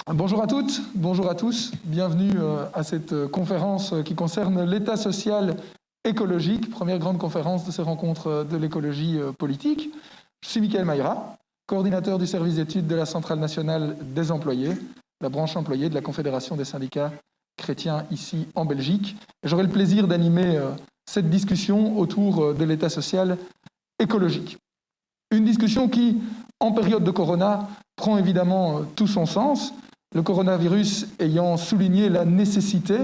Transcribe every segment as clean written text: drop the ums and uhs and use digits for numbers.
Bonjour à toutes, bonjour à tous. Bienvenue à cette conférence qui concerne l'État social écologique, première grande conférence de ces rencontres de l'écologie politique. Je suis Michael Mayra, coordinateur du service d'études de la Centrale nationale des employés, la branche employée de la Confédération des syndicats chrétiens ici en Belgique. J'aurai le plaisir d'animer cette discussion autour de l'État social écologique. Une discussion qui, en période de corona, prend évidemment tout son sens. Le coronavirus ayant souligné la nécessité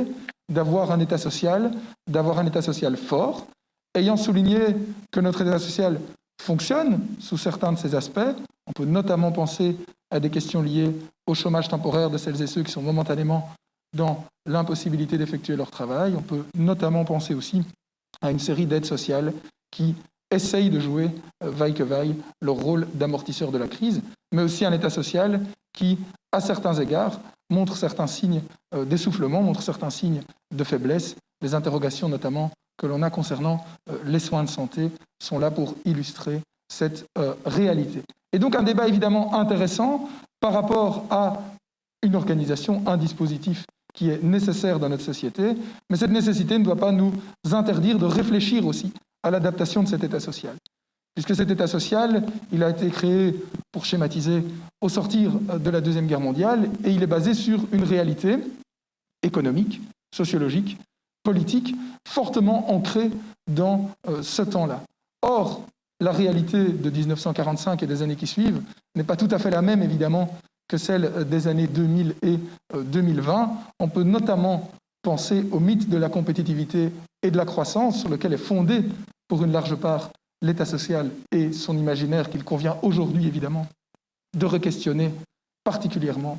d'avoir un État social fort, ayant souligné que notre État social fonctionne sous certains de ses aspects. On peut notamment penser à des questions liées au chômage temporaire de celles et ceux qui sont momentanément dans l'impossibilité d'effectuer leur travail. On peut notamment penser aussi à une série d'aides sociales qui essayent de jouer, vaille que vaille, leur rôle d'amortisseur de la crise, mais aussi un État social qui, à certains égards, montre certains signes d'essoufflement, montre certains signes de faiblesse. Les interrogations notamment que l'on a concernant les soins de santé sont là pour illustrer cette réalité. Et donc un débat évidemment intéressant par rapport à une organisation, un dispositif qui est nécessaire dans notre société, mais cette nécessité ne doit pas nous interdire de réfléchir aussi à l'adaptation de cet État social. Puisque cet État social, il a été créé, pour schématiser, au sortir de la Deuxième Guerre mondiale, et il est basé sur une réalité économique, sociologique, politique, fortement ancrée dans ce temps-là. Or, la réalité de 1945 et des années qui suivent n'est pas tout à fait la même, évidemment, que celle des années 2000 et 2020. On peut notamment penser au mythe de la compétitivité et de la croissance, sur lequel est fondé, pour une large part, l'État social et son imaginaire qu'il convient aujourd'hui, évidemment, de re-questionner particulièrement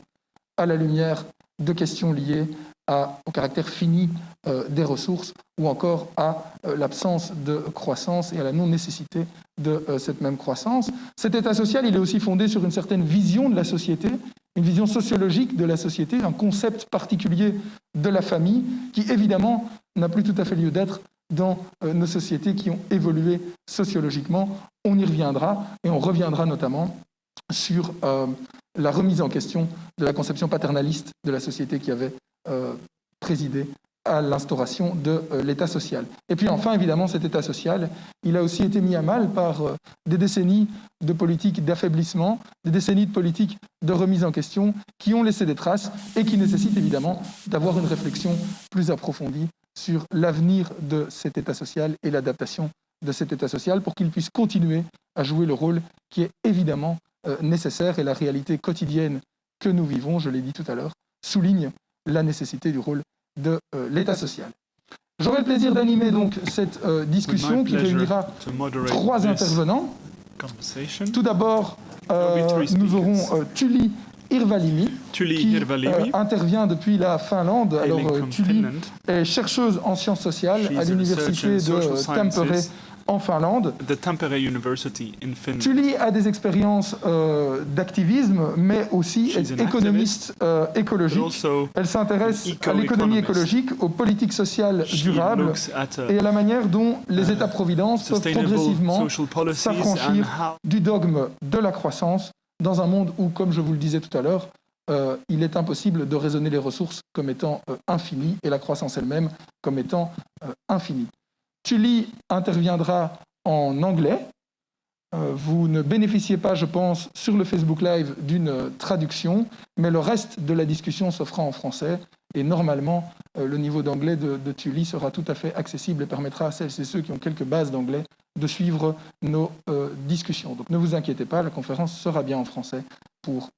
à la lumière de questions liées au caractère fini des ressources ou encore à l'absence de croissance et à la non-nécessité de cette même croissance. Cet État social, il est aussi fondé sur une certaine vision de la société, une vision sociologique de la société, un concept particulier de la famille qui, évidemment, n'a plus tout à fait lieu d'être dans nos sociétés qui ont évolué sociologiquement. On y reviendra, et on reviendra notamment sur la remise en question de la conception paternaliste de la société qui avait présidé à l'instauration de l'État social. Et puis enfin, évidemment, cet État social, il a aussi été mis à mal par des décennies de politiques d'affaiblissement, des décennies de politiques de remise en question qui ont laissé des traces et qui nécessitent évidemment d'avoir une réflexion plus approfondie sur l'avenir de cet État social et l'adaptation de cet État social pour qu'il puisse continuer à jouer le rôle qui est évidemment nécessaire. Et la réalité quotidienne que nous vivons, je l'ai dit tout à l'heure, souligne la nécessité du rôle de l'État social. J'aurai le plaisir d'animer donc cette discussion qui réunira trois intervenants. Tout d'abord, nous aurons Tulli Hirvalimi, qui intervient depuis la Finlande. Alors, Tulli est chercheuse en sciences sociales à l'université de Tampere en Finlande. Tulli a des expériences d'activisme, mais aussi est économiste écologique. Elle s'intéresse à l'économie écologique, aux politiques sociales durables et à la manière dont les États-providence peuvent progressivement s'affranchir du dogme de la croissance dans un monde où, comme je vous le disais tout à l'heure, il est impossible de raisonner les ressources comme étant infinies et la croissance elle-même comme étant infinie. Tulli interviendra en anglais. Vous ne bénéficiez pas, je pense, sur le Facebook Live d'une traduction, mais le reste de la discussion se fera en français. Et normalement, le niveau d'anglais de Tulli sera tout à fait accessible et permettra à celles et ceux qui ont quelques bases d'anglais de suivre nos discussions. Donc ne vous inquiétez pas, la conférence sera bien en français pour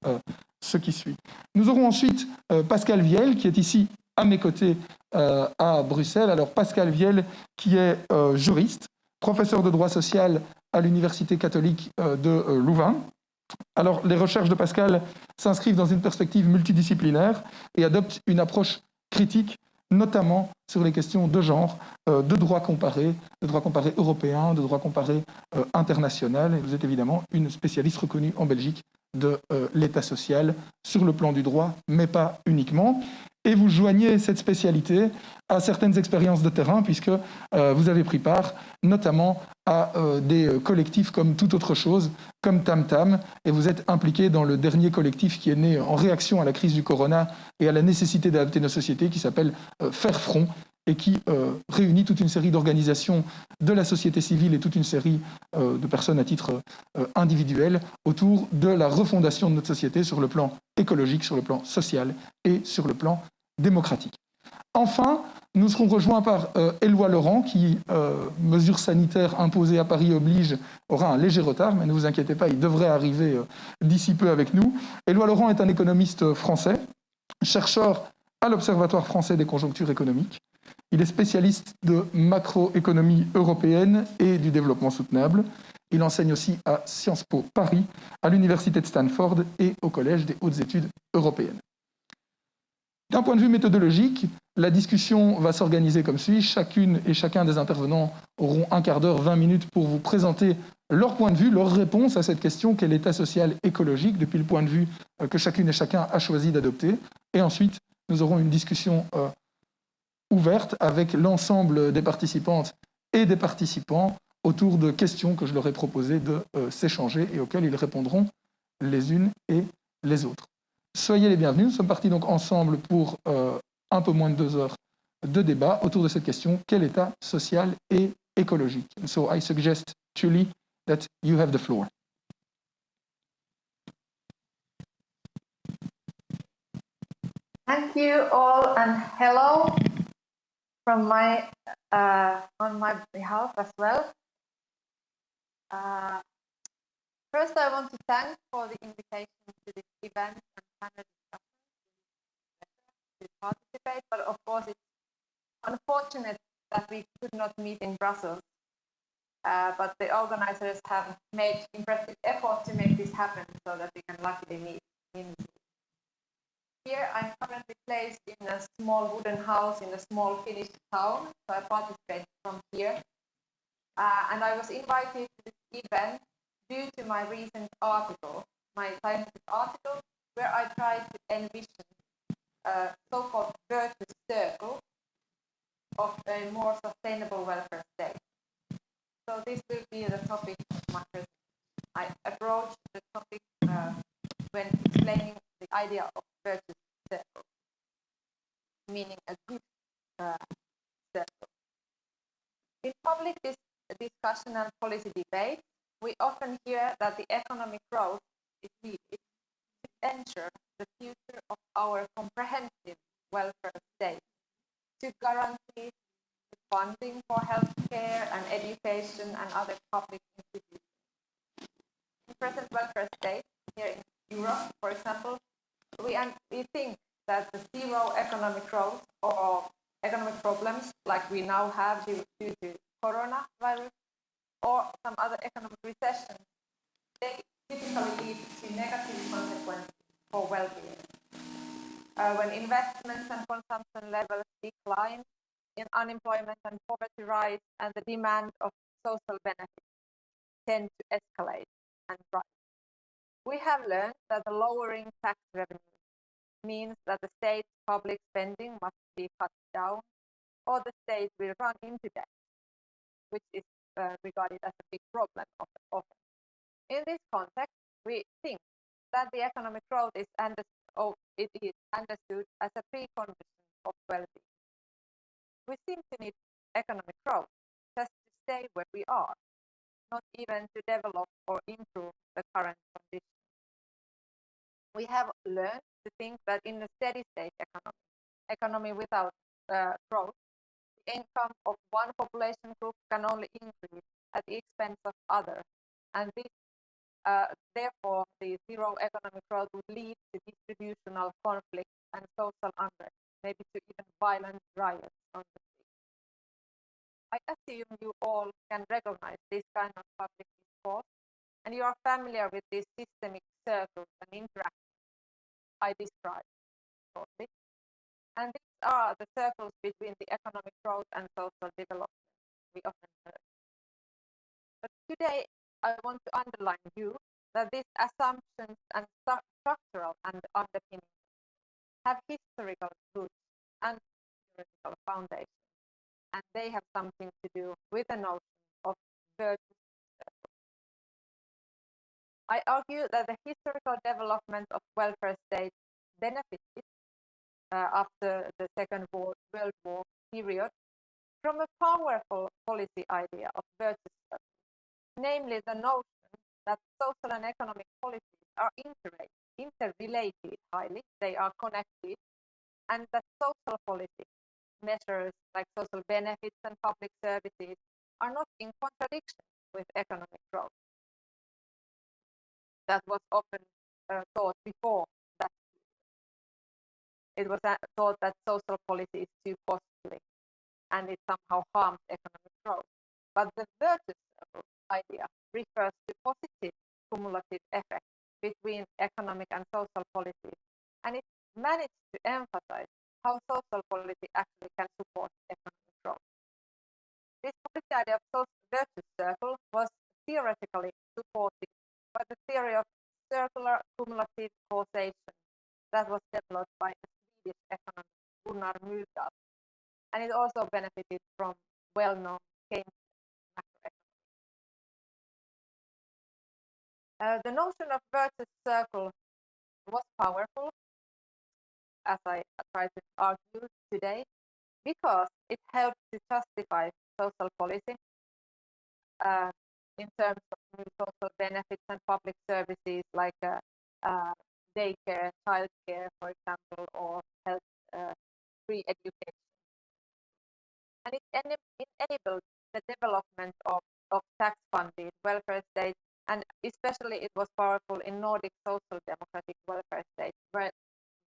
ce qui suit. Nous aurons ensuite Pascal Viel, qui est ici à mes côtés à Bruxelles. Alors Pascal Viel, qui est juriste, professeur de droit social à l'Université catholique de Louvain. Alors les recherches de Pascal s'inscrivent dans une perspective multidisciplinaire et adoptent une approche critique, notamment sur les questions de genre, de droit comparé européen, de droit comparé international. Et vous êtes évidemment une spécialiste reconnue en Belgique de l'État social sur le plan du droit, mais pas uniquement. et vous joignez cette spécialité à certaines expériences de terrain, puisque vous avez pris part notamment à des collectifs comme Tout Autre Chose, comme Tam Tam, et vous êtes impliqué dans le dernier collectif qui est né en réaction à la crise du corona et à la nécessité d'adapter nos sociétés, qui s'appelle Faire Front, et qui réunit toute une série d'organisations de la société civile et toute une série de personnes à titre individuel autour de la refondation de notre société sur le plan écologique, sur le plan social et sur le plan démocratique. Enfin, nous serons rejoints par Éloi Laurent, qui, mesures sanitaires imposées à Paris oblige, aura un léger retard, mais ne vous inquiétez pas, il devrait arriver d'ici peu avec nous. Éloi Laurent est un économiste français, chercheur à l'Observatoire français des conjonctures économiques. Il est spécialiste de macroéconomie européenne et du développement soutenable. Il enseigne aussi à Sciences Po Paris, à l'Université de Stanford et au Collège des hautes études européennes. D'un point de vue méthodologique, la discussion va s'organiser comme suit. Chacune et chacun des intervenants auront un quart d'heure, 20 minutes pour vous présenter leur point de vue, leur réponse à cette question qu'est l'état social écologique depuis le point de vue que chacune et chacun a choisi d'adopter. Et ensuite, nous aurons une discussion ouverte avec l'ensemble des participantes et des participants autour de questions que je leur ai proposé de s'échanger et auxquelles ils répondront les unes et les autres. Soyez les bienvenus. Nous sommes partis donc ensemble pour un peu moins de 2 heures de débat autour de cette question: quel état social et écologique? So I suggest, Julie, that you have the floor. Thank you all, and hello from on my behalf as well. First, I want to thank for the invitation to this event and panel discussion to participate. But of course, it's unfortunate that we could not meet in Brussels. But the organizers have made impressive effort to make this happen so that we can luckily meet in. Here I'm currently placed in a small wooden house in a small Finnish town, so I participate from here. And I was invited to this event due to my recent article, my scientific article, where I tried to envision a so-called virtuous circle of a more sustainable welfare state. So this will be the topic of my presentation. I approach the topic when explaining the idea of virtuous circle, meaning a good circle. In public discussion and policy debate, we often hear that the economic growth is needed to ensure the future of our comprehensive welfare state, to guarantee the funding for healthcare and education and other public institutions. In present welfare state, here in Europe, for example, we think that the zero economic growth or economic problems like we now have due to coronavirus or some other economic recession, they typically lead to negative consequences for well-being. When investments and consumption levels decline, in unemployment and poverty rise, and the demand of social benefits tend to escalate and rise. We have learned that the lowering tax revenue means that the state's public spending must be cut down, or the state will run into debt, which is regarded as a big problem often. In this context, we think that the economic growth is understood as a precondition of well-being. We seem to need economic growth just to stay where we are, not even to develop or improve the current conditions. We have learned to think that in a steady state economy without growth, the income of one population group can only increase at the expense of others, and this, therefore, the zero economic growth would lead to distributional conflict and social unrest, maybe to even violent riots on the street. I assume you all can recognize this kind of public discourse, and you are familiar with these systemic circles and interactions I described shortly. And these are the circles between the economic growth and social development we often heard. But today, I want to underline you that these assumptions and structural and underpinnings have historical roots and theoretical foundation, and they have something to do with the notion of virtuous circle. I argue that the historical development of welfare states benefited after the Second World War period from a powerful policy idea of virtuous circle, namely the notion that social and economic policies are interrelated highly, they are connected, and that social policy measures like social benefits and public services are not in contradiction with economic growth. That was often thought before that. It was thought that social policy is too costly and it somehow harms economic growth. But the virtuous circle idea refers to positive cumulative effects between economic and social policies, and it managed to emphasize how social policy actually can support economic growth. This policy idea of virtuous circle was theoretically supported by the theory of circular cumulative causation that was developed by a Swedish economist Gunnar Myrdal, and it also benefited from well-known Keynesian macroeconomics. The notion of virtuous circle was powerful, as I tried to argue today, because it helped to justify social policy in terms of new social benefits and public services like daycare, childcare, for example, or health free education. And it enabled the development of tax-funded welfare states, and especially it was powerful in Nordic social democratic welfare states, where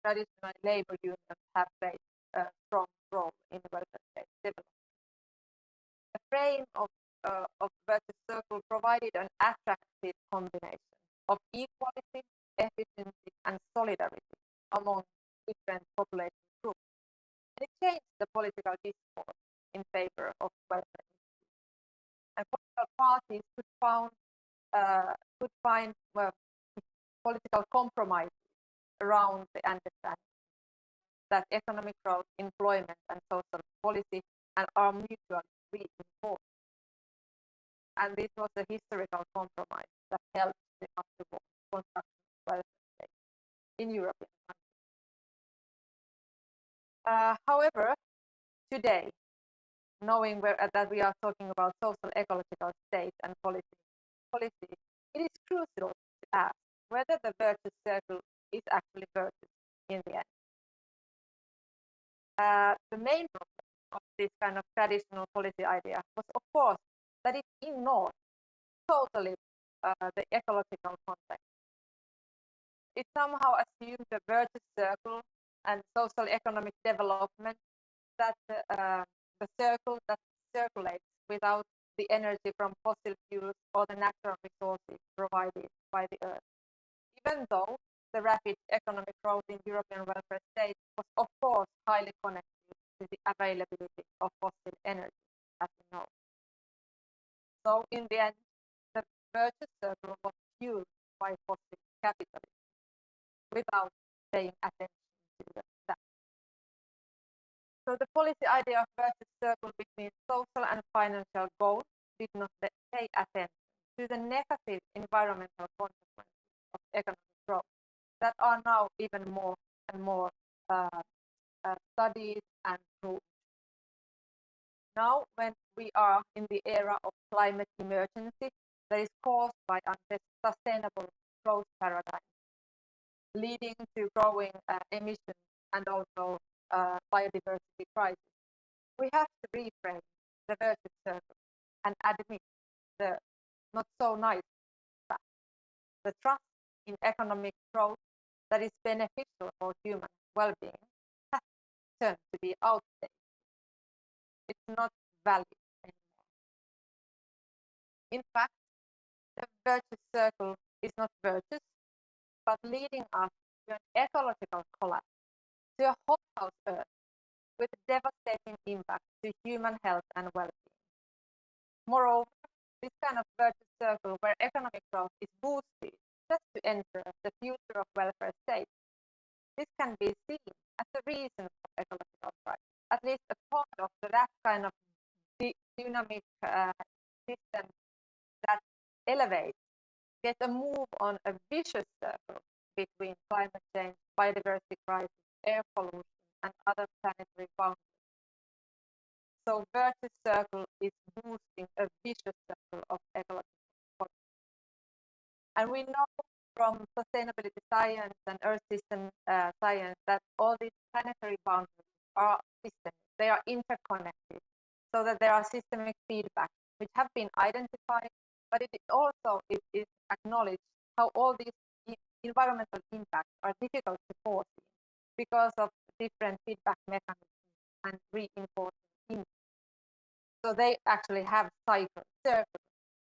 traditionally labor unions have played a strong role in welfare state development. The frame of virtuous circle provided an attractive combination of equality, efficiency, and solidarity among different population groups. And it changed the political discourse in favor of welfare. And political parties could find political compromises around the understanding that economic growth, employment, and social policy are mutually reinforced. And this was a historical compromise that helped the afterward construction of welfare state in European countries. However, today, knowing that we are talking about social ecological state and policy, it is crucial to ask whether the virtuous circle is actually virtuous in the end. The main problem of this kind of traditional policy idea was, of course, that it ignored totally the ecological context. It somehow assumed the virtuous circle and social economic development that the circle that circulates without the energy from fossil fuels or the natural resources provided by the earth. Even though the rapid economic growth in European welfare states was of course highly connected to the availability of fossil energy, as we know. So in the end, the virtuous circle was fueled by fossil capitalism without paying attention to that. So the policy idea of virtuous circle between social and financial goals did not pay attention to the negative environmental consequences of economic growth that are now even more and more studied and proved. Now, when we are in the era of climate emergency that is caused by unsustainable growth paradigms, leading to growing emissions and also biodiversity crisis, we have to reframe the virtuous circle and admit the not so nice fact. The trust in economic growth that is beneficial for human well-being has turned to be outdated. It's not valid anymore. In fact, the virtuous circle is not virtuous, but leading us to an ecological collapse, to a hothouse Earth with devastating impact to human health and well-being. Moreover, this kind of virtuous circle where economic growth is boosted just to enter the future of welfare states this can be seen as a reason for ecological crisis, at least a part of that kind of dynamic system that elevates, get a move on a vicious circle between climate change, biodiversity crisis, air pollution, and other planetary boundaries. So virtuous circle is boosting a vicious circle of ecological policy. And we know from sustainability science and earth system science that all these planetary boundaries are systemic. They are interconnected, so that there are systemic feedback which have been identified, but it also is acknowledged how all these environmental impacts are difficult to foresee because of different feedback mechanisms and reinforcing impacts. So they actually have cycles, circles.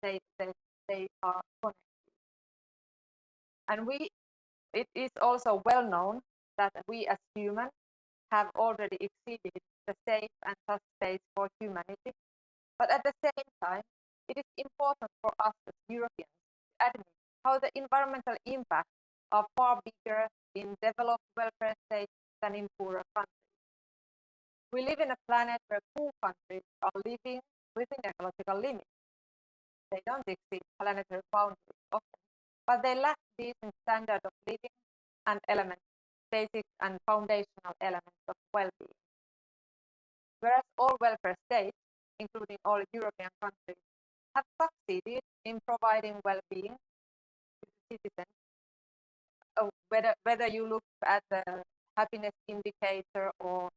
They are connected. And it is also well known that we as humans have already exceeded the safe and just space for humanity. But at the same time, it is important for us as Europeans to admit how the environmental impacts are far bigger in developed welfare states than in poorer countries. We live in a planet where poor countries are living within ecological limits. They don't exceed planetary boundaries often, but they lack decent standard of living and elements, basic and foundational elements of well-being. Whereas all welfare states, including all European countries, have succeeded in providing well-being to the citizens, whether you look at the happiness indicator or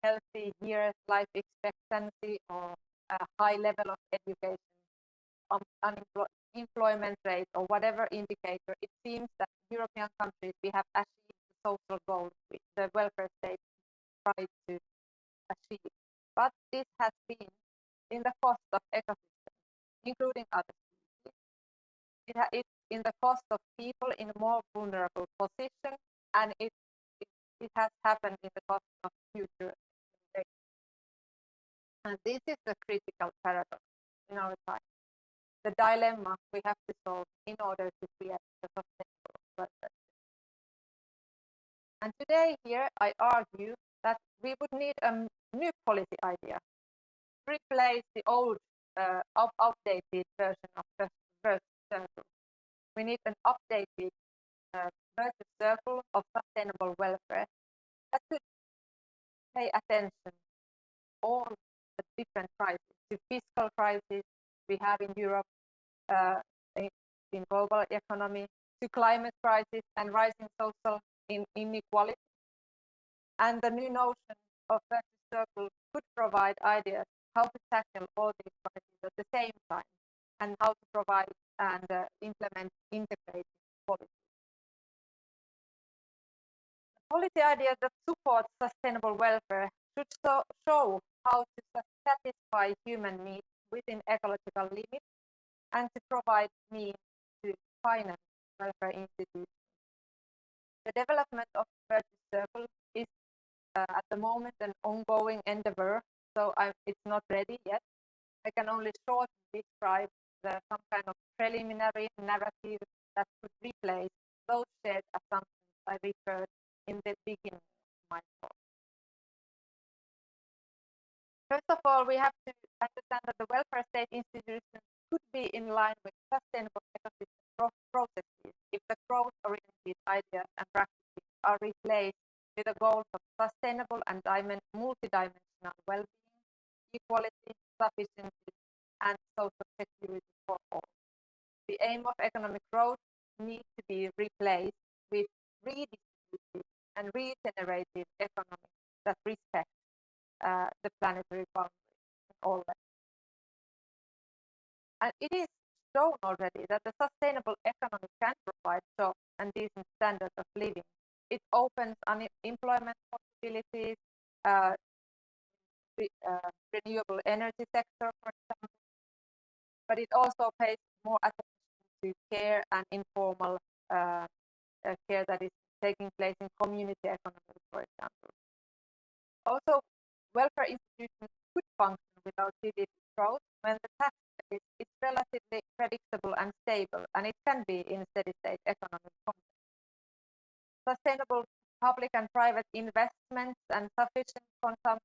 healthy years life expectancy or a high level of education, unemployment rate or whatever indicator, it seems that European countries, we have achieved the social goals which the welfare state tried to achieve. But this has been in the cost of ecosystems, including other species. It's in the cost of people in a more vulnerable position, and it has happened in the cost of future generations. And this is the critical paradox in our time, the dilemma we have to solve in order to create a sustainable welfare. And today here I argue that we would need a new policy idea to replace the old outdated version of the first circle. We need an updated virtuous circle of sustainable welfare that should pay attention all the different crises, to fiscal crisis we have in Europe, in global economy, to climate crisis and rising social inequality. And the new notion of virtuous circle could provide ideas how to tackle all these crises at the same time and how to provide and implement integrated policies. Policy ideas that support sustainable welfare should show how to satisfy human needs within ecological limits and to provide means to finance welfare institutions. The development of virtuous circle is at the moment an ongoing endeavor, so it's not ready yet. I can only shortly describe some kind of preliminary narrative that could replace those shared assumptions I referred in the beginning of my talk. First of all, we have to understand that the welfare state institutions could be in line with sustainable ecosystem processes if the growth-oriented ideas and practices are replaced with the goals of sustainable and multidimensional well-being, equality, sufficiency, and social security for all. The aim of economic growth needs to be replaced with redistributive and regenerative economy that respect the planetary boundaries in all levels. And it is shown already that the sustainable economy can provide jobs and decent standards of living. It opens employment possibilities, renewable energy sector, for example, but it also pays more attention to care and informal care that is taking place in community economies, for example. Also, welfare institutions could function without GDP growth when the tax base is relatively predictable and stable, and it can be in steady state economic context. sustainable public and private investments and sufficient consumption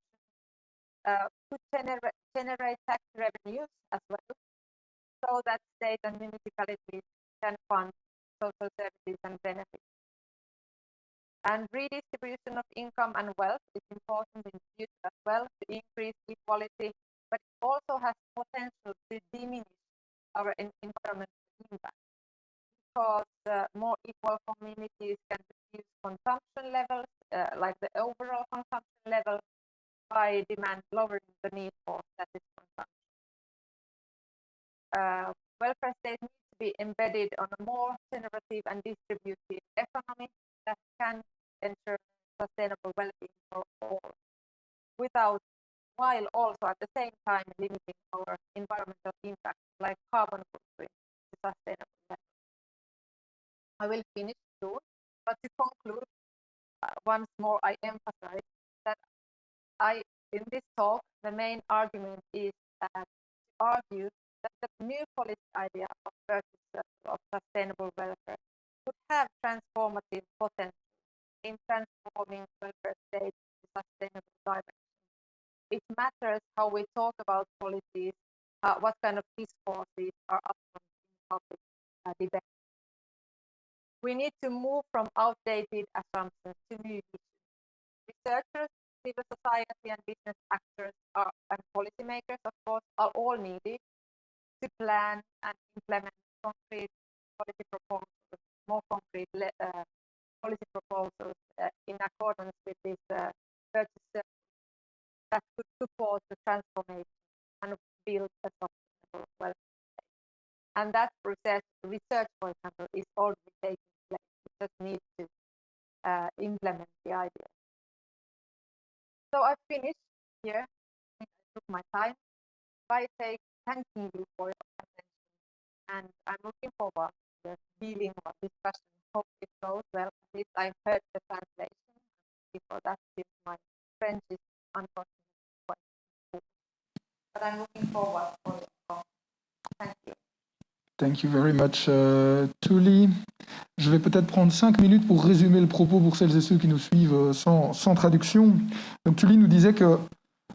could generate tax revenues as well, so that state and municipalities can fund social services and benefits. And redistribution of income and wealth is important in the future as well to increase equality, but it also has potential to diminish our environmental impact, because more equal communities can reduce consumption levels, like the overall consumption level, by lowering the need for static consumption. Welfare state needs to be embedded on a more generative and distributive economy that can ensure sustainable well-being for all, while also at the same time limiting our environmental impact, like carbon footprint, to sustainable level. I will finish soon, but to conclude, once more I emphasize that in this talk, the main argument is to argue that the new policy idea of virtuous circle of sustainable welfare would have transformative potential in transforming welfare states to sustainable direction. It matters how we talk about policies, what kind of discourses are upfront in public debate. We need to move from outdated assumptions to new issues. Researchers, civil society, and business actors and policymakers, of course, are all needed to plan and implement concrete policy proposals, more concrete policy proposals in accordance with this virtuous circle that could support the transformation and build a sustainable welfare state. And that research, for example, is already taking place. We just need to implement the idea. So I've finished here. I think I took my time. I say thanking you for your attention, and I'm looking forward to the dealing or discussion. Hope it goes well. At least I've heard the translation. Before that, since my French is unfortunately quite good. But I'm looking forward for your talk. Thank you. Thank you very much, Tuli. Je vais peut-être prendre 5 minutes pour résumer le propos pour celles et ceux qui nous suivent sans traduction. Donc Tuli nous disait que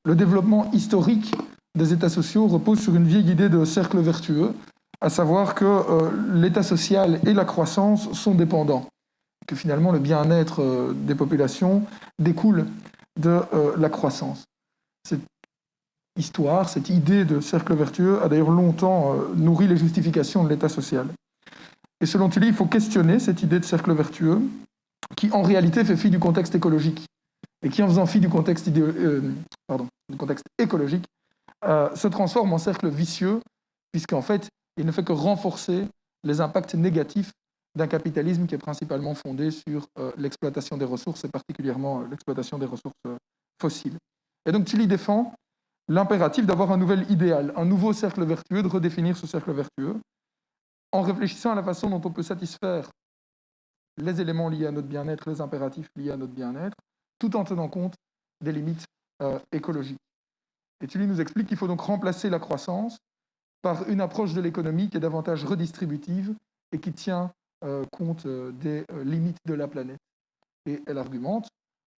le développement historique des États sociaux repose sur une vieille idée de cercle vertueux, à savoir que l'État social et la croissance sont dépendants, que finalement le bien-être des populations découle de la croissance. Cette histoire, cette idée de cercle vertueux a d'ailleurs longtemps nourri les justifications de l'État social. Et selon Tully, il faut questionner cette idée de cercle vertueux qui en réalité fait fi du contexte écologique et qui en faisant fi du contexte écologique se transforme en cercle vicieux puisqu'en fait il ne fait que renforcer les impacts négatifs d'un capitalisme qui est principalement fondé sur l'exploitation des ressources et particulièrement l'exploitation des ressources fossiles. Et donc Tully défend l'impératif d'avoir un nouvel idéal, un nouveau cercle vertueux, de redéfinir ce cercle vertueux, en réfléchissant à la façon dont on peut satisfaire les éléments liés à notre bien-être, les impératifs liés à notre bien-être, tout en tenant compte des limites écologiques. Et Tully nous explique qu'il faut donc remplacer la croissance par une approche de l'économie qui est davantage redistributive et qui tient compte des limites de la planète. Et elle argumente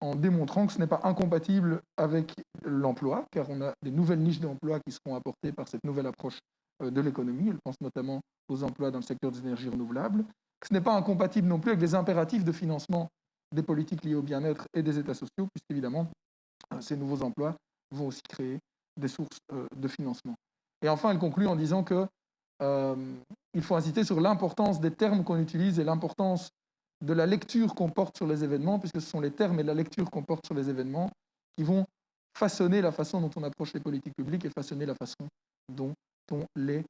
en démontrant que ce n'est pas incompatible avec l'emploi, car on a des nouvelles niches d'emploi qui seront apportées par cette nouvelle approche de l'économie. Elle pense notamment aux emplois dans le secteur des énergies renouvelables, que ce n'est pas incompatible non plus avec les impératifs de financement des politiques liées au bien-être et des États sociaux, puisqu'évidemment, ces nouveaux emplois vont aussi créer des sources de financement. Et enfin, elle conclut en disant qu'il faut insister sur l'importance des termes qu'on utilise et l'importance de la lecture qu'on porte sur les événements, puisque ce sont les termes et la lecture qu'on porte sur les événements qui vont façonner la façon dont on approche les politiques publiques et façonner la façon dont on les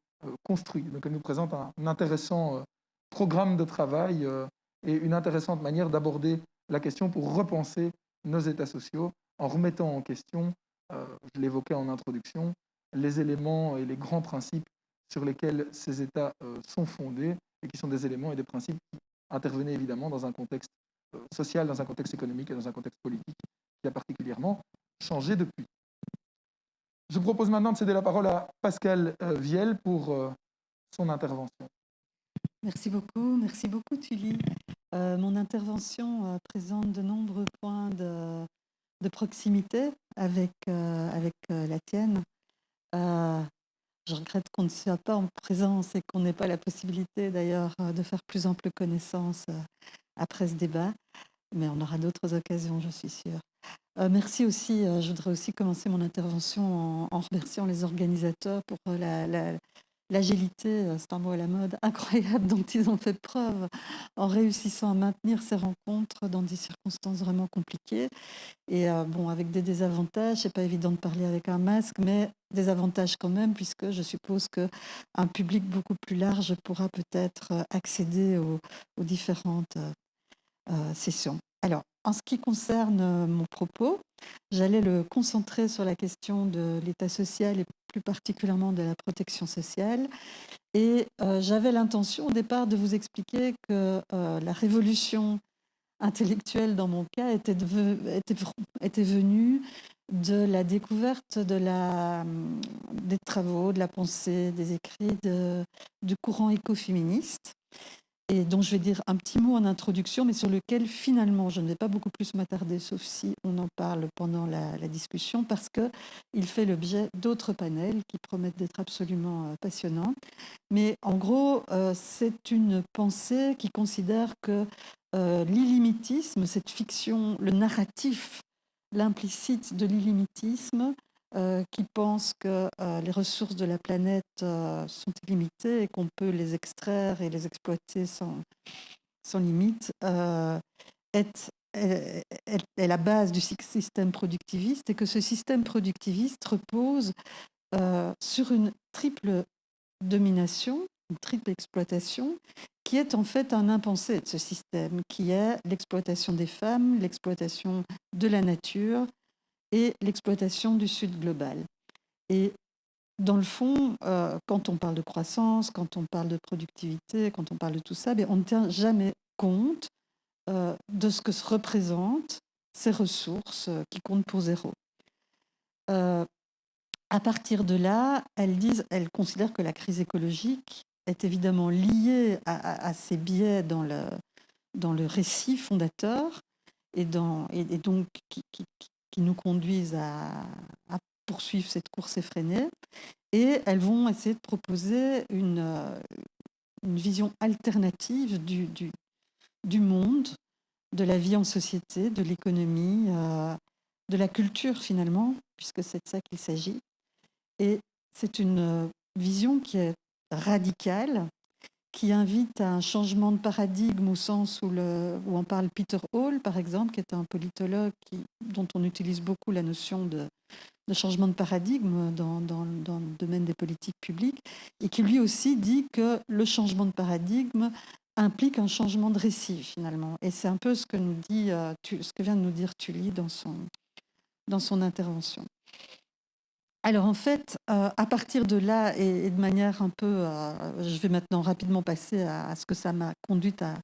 construit. Donc elle nous présente un intéressant programme de travail et une intéressante manière d'aborder la question pour repenser nos États sociaux en remettant en question, je l'évoquais en introduction, les éléments et les grands principes sur lesquels ces États sont fondés et qui sont des éléments et des principes qui intervenaient évidemment dans un contexte social, dans un contexte économique et dans un contexte politique qui a particulièrement changé depuis. Je propose maintenant de céder la parole à Pascal Viel pour son intervention. Merci beaucoup Tully. Mon intervention présente de nombreux points de proximité avec la tienne. Je regrette qu'on ne soit pas en présence et qu'on n'ait pas la possibilité d'ailleurs de faire plus ample connaissance après ce débat, mais on aura d'autres occasions, je suis sûre. Merci aussi, je voudrais aussi commencer mon intervention en remerciant les organisateurs pour l'agilité, c'est un mot à la mode, incroyable dont ils ont fait preuve en réussissant à maintenir ces rencontres dans des circonstances vraiment compliquées. Et bon, avec des désavantages, c'est pas évident de parler avec un masque, mais des avantages quand même, puisque je suppose qu'un public beaucoup plus large pourra peut-être accéder aux différentes sessions. Alors, en ce qui concerne mon propos, j'allais le concentrer sur la question de l'état social et plus particulièrement de la protection sociale. Et j'avais l'intention au départ de vous expliquer que la révolution intellectuelle dans mon cas était venue de la découverte des travaux, de la pensée, des écrits du courant écoféministe, et dont je vais dire un petit mot en introduction, mais sur lequel finalement je ne vais pas beaucoup plus m'attarder, sauf si on en parle pendant la discussion, parce qu'il fait l'objet d'autres panels qui promettent d'être absolument passionnants. Mais en gros, c'est une pensée qui considère que l'illimitisme, cette fiction, le narratif, l'implicite de l'illimitisme, qui pense que les ressources de la planète sont illimitées et qu'on peut les extraire et les exploiter sans limite, est la base du système productiviste, et que ce système productiviste repose sur une triple domination, une triple exploitation, qui est en fait un impensé de ce système, qui est l'exploitation des femmes, l'exploitation de la nature et l'exploitation du Sud global. Et dans le fond, quand on parle de croissance, quand on parle de productivité, quand on parle de tout ça, on ne tient jamais compte de ce que se représentent ces ressources qui comptent pour zéro. À partir de là, elles considèrent que la crise écologique est évidemment liée à ces biais dans le récit fondateur et donc qui nous conduisent à poursuivre cette course effrénée. Et elles vont essayer de proposer une vision alternative du monde, de la vie en société, de l'économie, de la culture finalement, puisque c'est de ça qu'il s'agit. Et c'est une vision qui est radicale, qui invite à un changement de paradigme au sens où on parle Peter Hall, par exemple, qui est un politologue dont on utilise beaucoup la notion de changement de paradigme dans le domaine des politiques publiques, et qui lui aussi dit que le changement de paradigme implique un changement de récit, finalement. Et c'est un peu ce que vient de nous dire Tully dans son intervention. Alors en fait, à partir de là, et de manière un peu... je vais maintenant rapidement passer à ce que ça m'a conduite à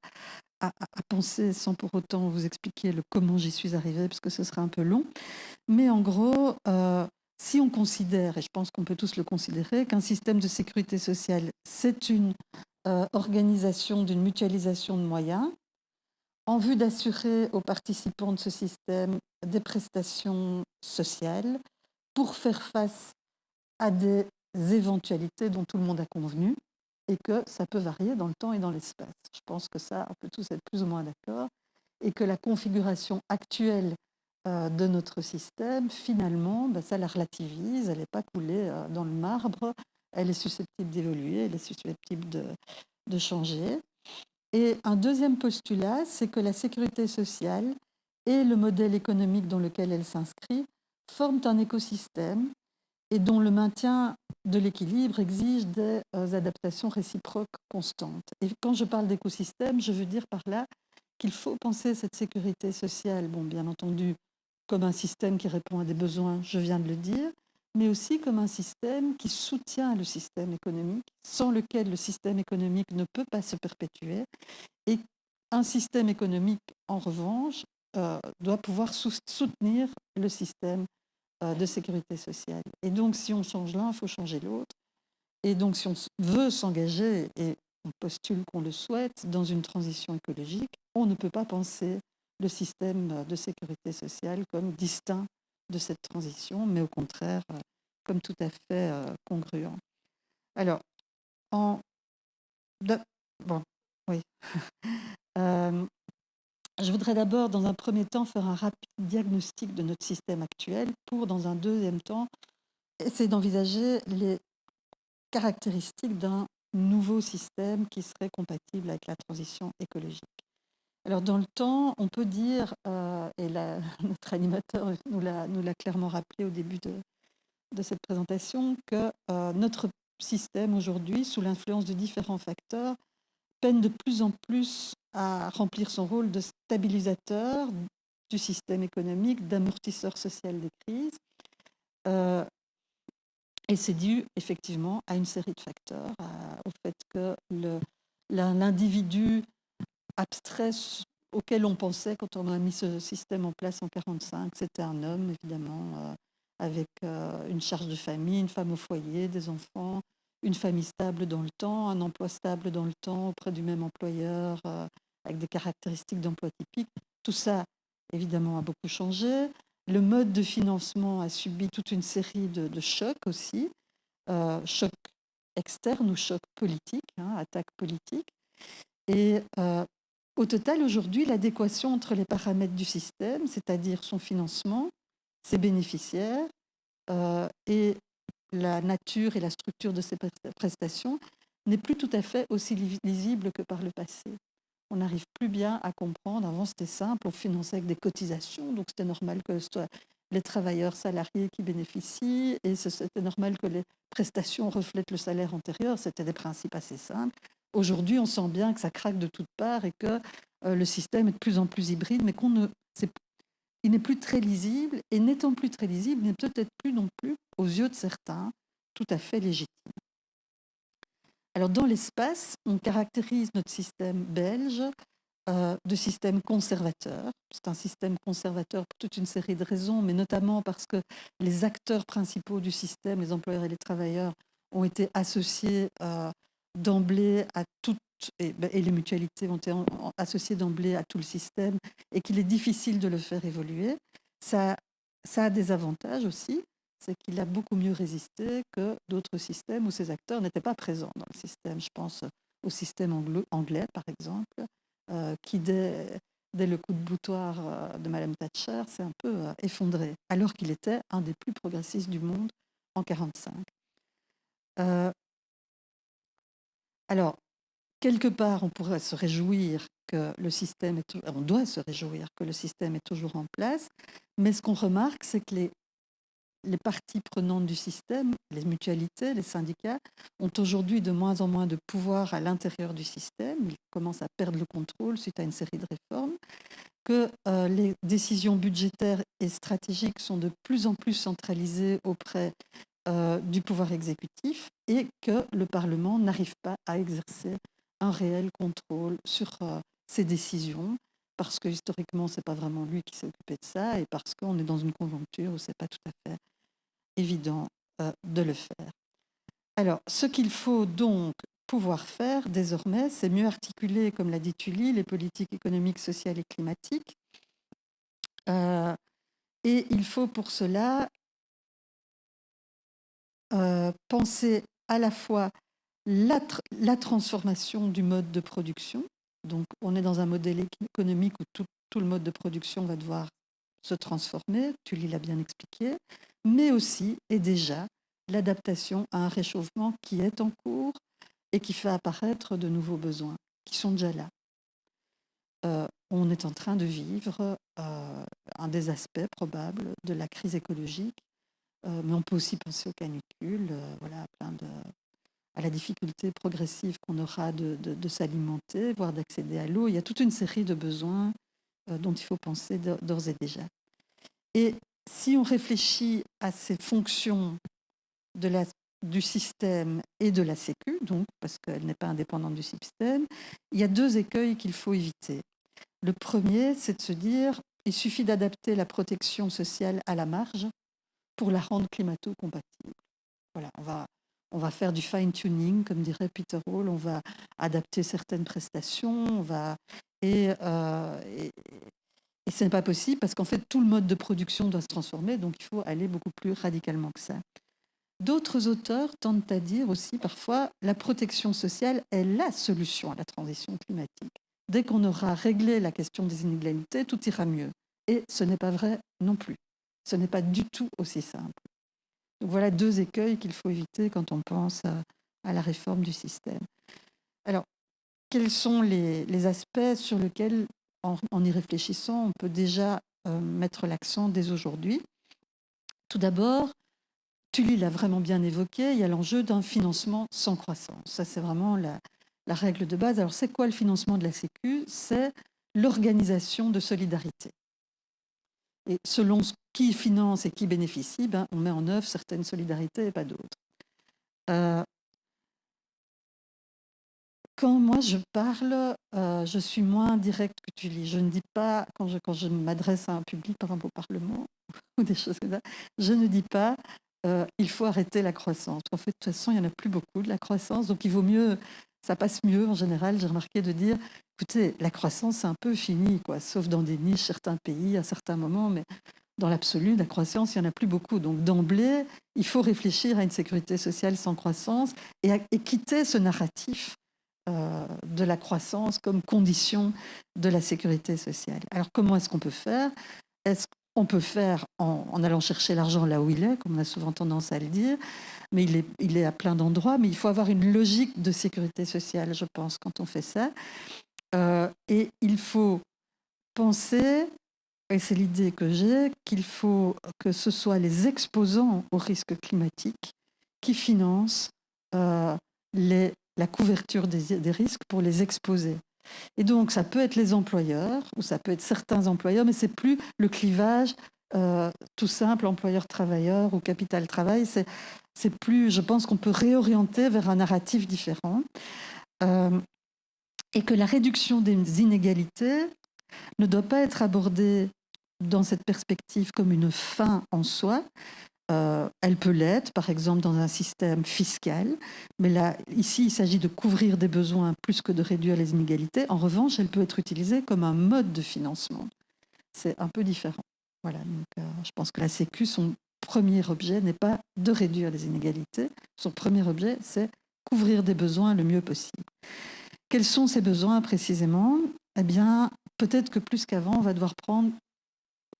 penser, sans pour autant vous expliquer comment j'y suis arrivée, parce que ce serait un peu long. Mais en gros, si on considère, et je pense qu'on peut tous le considérer, qu'un système de sécurité sociale, c'est une organisation d'une mutualisation de moyens, en vue d'assurer aux participants de ce système des prestations sociales, pour faire face à des éventualités dont tout le monde a convenu, et que ça peut varier dans le temps et dans l'espace. Je pense que ça, on peut tous être plus ou moins d'accord, et que la configuration actuelle de notre système, finalement, ça la relativise, elle n'est pas coulée dans le marbre, elle est susceptible d'évoluer, elle est susceptible de changer. Et un deuxième postulat, c'est que la sécurité sociale et le modèle économique dans lequel elle s'inscrit forment un écosystème et dont le maintien de l'équilibre exige des adaptations réciproques constantes. Et quand je parle d'écosystème, je veux dire par là qu'il faut penser cette sécurité sociale, bien entendu, comme un système qui répond à des besoins, je viens de le dire, mais aussi comme un système qui soutient le système économique, sans lequel le système économique ne peut pas se perpétuer. Et un système économique, en revanche, doit pouvoir soutenir le système de sécurité sociale. Et donc, si on change l'un, il faut changer l'autre. Et donc, si on veut s'engager, et on postule qu'on le souhaite, dans une transition écologique, on ne peut pas penser le système de sécurité sociale comme distinct de cette transition, mais au contraire, comme tout à fait congruent. Alors, bon, oui. Je voudrais d'abord, dans un premier temps, faire un rapide diagnostic de notre système actuel pour, dans un deuxième temps, essayer d'envisager les caractéristiques d'un nouveau système qui serait compatible avec la transition écologique. Alors, dans le temps, on peut dire, et notre animateur nous l'a clairement rappelé au début de cette présentation, que notre système aujourd'hui, sous l'influence de différents facteurs, peine de plus en plus à remplir son rôle de stabilisateur du système économique, d'amortisseur social des crises. Et c'est dû effectivement à une série de facteurs, au fait que l'individu abstrait auquel on pensait quand on a mis ce système en place en 1945, c'était un homme, évidemment, avec une charge de famille, une femme au foyer, des enfants, une famille stable dans le temps, un emploi stable dans le temps auprès du même employeur, avec des caractéristiques d'emploi typiques. Tout ça, évidemment, a beaucoup changé. Le mode de financement a subi toute une série de chocs aussi, chocs externes ou chocs politiques, attaques politiques. Et au total, aujourd'hui, l'adéquation entre les paramètres du système, c'est-à-dire son financement, ses bénéficiaires et la nature et la structure de ces prestations, n'est plus tout à fait aussi lisible que par le passé. On n'arrive plus bien à comprendre. Avant, c'était simple, on finançait avec des cotisations, donc c'était normal que ce soit les travailleurs salariés qui bénéficient, et c'était normal que les prestations reflètent le salaire antérieur. C'était des principes assez simples. Aujourd'hui, on sent bien que ça craque de toutes parts et que le système est de plus en plus hybride, mais il n'est plus très lisible, et n'étant plus très lisible, il n'est peut-être plus non plus, aux yeux de certains, tout à fait légitime. Alors, dans l'espace, on caractérise notre système belge de système conservateur. C'est un système conservateur pour toute une série de raisons, mais notamment parce que les acteurs principaux du système, les employeurs et les travailleurs, ont été associés d'emblée à toutes, et les mutualités ont été associées d'emblée à tout le système, et qu'il est difficile de le faire évoluer. Ça a des avantages aussi, c'est qu'il a beaucoup mieux résisté que d'autres systèmes où ces acteurs n'étaient pas présents dans le système. Je pense au système anglais, par exemple, qui, dès le coup de boutoir de Madame Thatcher, s'est un peu effondré, alors qu'il était un des plus progressistes du monde en 1945. Alors, quelque part, on pourrait se réjouir que le système on doit se réjouir que le système est toujours en place, mais ce qu'on remarque, c'est que les parties prenantes du système, les mutualités, les syndicats, ont aujourd'hui de moins en moins de pouvoir à l'intérieur du système. Ils commencent à perdre le contrôle suite à une série de réformes, que les décisions budgétaires et stratégiques sont de plus en plus centralisées auprès du pouvoir exécutif, et que le Parlement n'arrive pas à exercer un réel contrôle sur ces décisions, parce que historiquement, ce n'est pas vraiment lui qui s'est occupé de ça, et parce qu'on est dans une conjoncture où ce n'est pas tout à fait évident de le faire. Alors, ce qu'il faut donc pouvoir faire désormais, c'est mieux articuler, comme l'a dit Tully, les politiques économiques, sociales et climatiques. Et il faut pour cela penser à la fois la transformation du mode de production. Donc, on est dans un modèle économique où tout le mode de production va devoir se transformer, Tully l'a bien expliqué, mais aussi et déjà l'adaptation à un réchauffement qui est en cours et qui fait apparaître de nouveaux besoins qui sont déjà là. On est en train de vivre un des aspects probables de la crise écologique, mais on peut aussi penser aux canicules, voilà, à la difficulté progressive qu'on aura de s'alimenter, voire d'accéder à l'eau. Il y a toute une série de besoins dont il faut penser d'ores et déjà. Et si on réfléchit à ces fonctions du système et de la Sécu, donc, parce qu'elle n'est pas indépendante du système, il y a deux écueils qu'il faut éviter. Le premier, c'est de se dire il suffit d'adapter la protection sociale à la marge pour la rendre climato-compatible. Voilà, on va faire du fine-tuning, comme dirait Peter Hall, on va adapter certaines prestations, et ce n'est pas possible parce qu'en fait, tout le mode de production doit se transformer, donc il faut aller beaucoup plus radicalement que ça. D'autres auteurs tentent à dire aussi parfois la protection sociale est la solution à la transition climatique. Dès qu'on aura réglé la question des inégalités, tout ira mieux. Et ce n'est pas vrai non plus. Ce n'est pas du tout aussi simple. Donc voilà 2 écueils qu'il faut éviter quand on pense à la réforme du système. Alors, quels sont les aspects sur lesquels, en y réfléchissant, on peut déjà mettre l'accent dès aujourd'hui? Tout d'abord, Tully l'a vraiment bien évoqué, il y a l'enjeu d'un financement sans croissance. Ça, c'est vraiment la règle de base. Alors, c'est quoi le financement de la Sécu? C'est l'organisation de solidarité. Et selon qui finance et qui bénéficie, on met en œuvre certaines solidarités et pas d'autres. Quand moi je parle, je suis moins directe que Tully. Je ne dis pas, quand je m'adresse à un public, par exemple au Parlement, ou des choses comme ça, je ne dis pas il faut arrêter la croissance. En fait, de toute façon, il n'y en a plus beaucoup de la croissance, donc il vaut mieux, ça passe mieux en général, j'ai remarqué, de dire écoutez, la croissance, c'est un peu fini, quoi, sauf dans des niches, certains pays, à certains moments, mais dans l'absolu, la croissance, il n'y en a plus beaucoup. Donc d'emblée, il faut réfléchir à une sécurité sociale sans croissance et quitter ce narratif de la croissance comme condition de la sécurité sociale. Alors comment est-ce qu'on peut faire? Est-ce qu'on peut faire en allant chercher l'argent là où il est, comme on a souvent tendance à le dire, mais il est à plein d'endroits, mais il faut avoir une logique de sécurité sociale, je pense, quand on fait ça. Et il faut penser, et c'est l'idée que j'ai, qu'il faut que ce soit les exposants au risque climatique qui financent la couverture des risques pour les exposer. Et donc, ça peut être les employeurs, ou ça peut être certains employeurs, mais c'est plus le clivage tout simple, employeur-travailleur ou capital-travail. C'est plus, je pense qu'on peut réorienter vers un narratif différent. Et que la réduction des inégalités ne doit pas être abordée dans cette perspective comme une fin en soi. Elle peut l'être, par exemple, dans un système fiscal, mais là, ici, il s'agit de couvrir des besoins plus que de réduire les inégalités. En revanche, elle peut être utilisée comme un mode de financement. C'est un peu différent. Voilà, donc, je pense que la Sécu, son premier objet n'est pas de réduire les inégalités. Son premier objet, c'est couvrir des besoins le mieux possible. Quels sont ces besoins précisément? Eh bien, peut-être que plus qu'avant, on va devoir prendre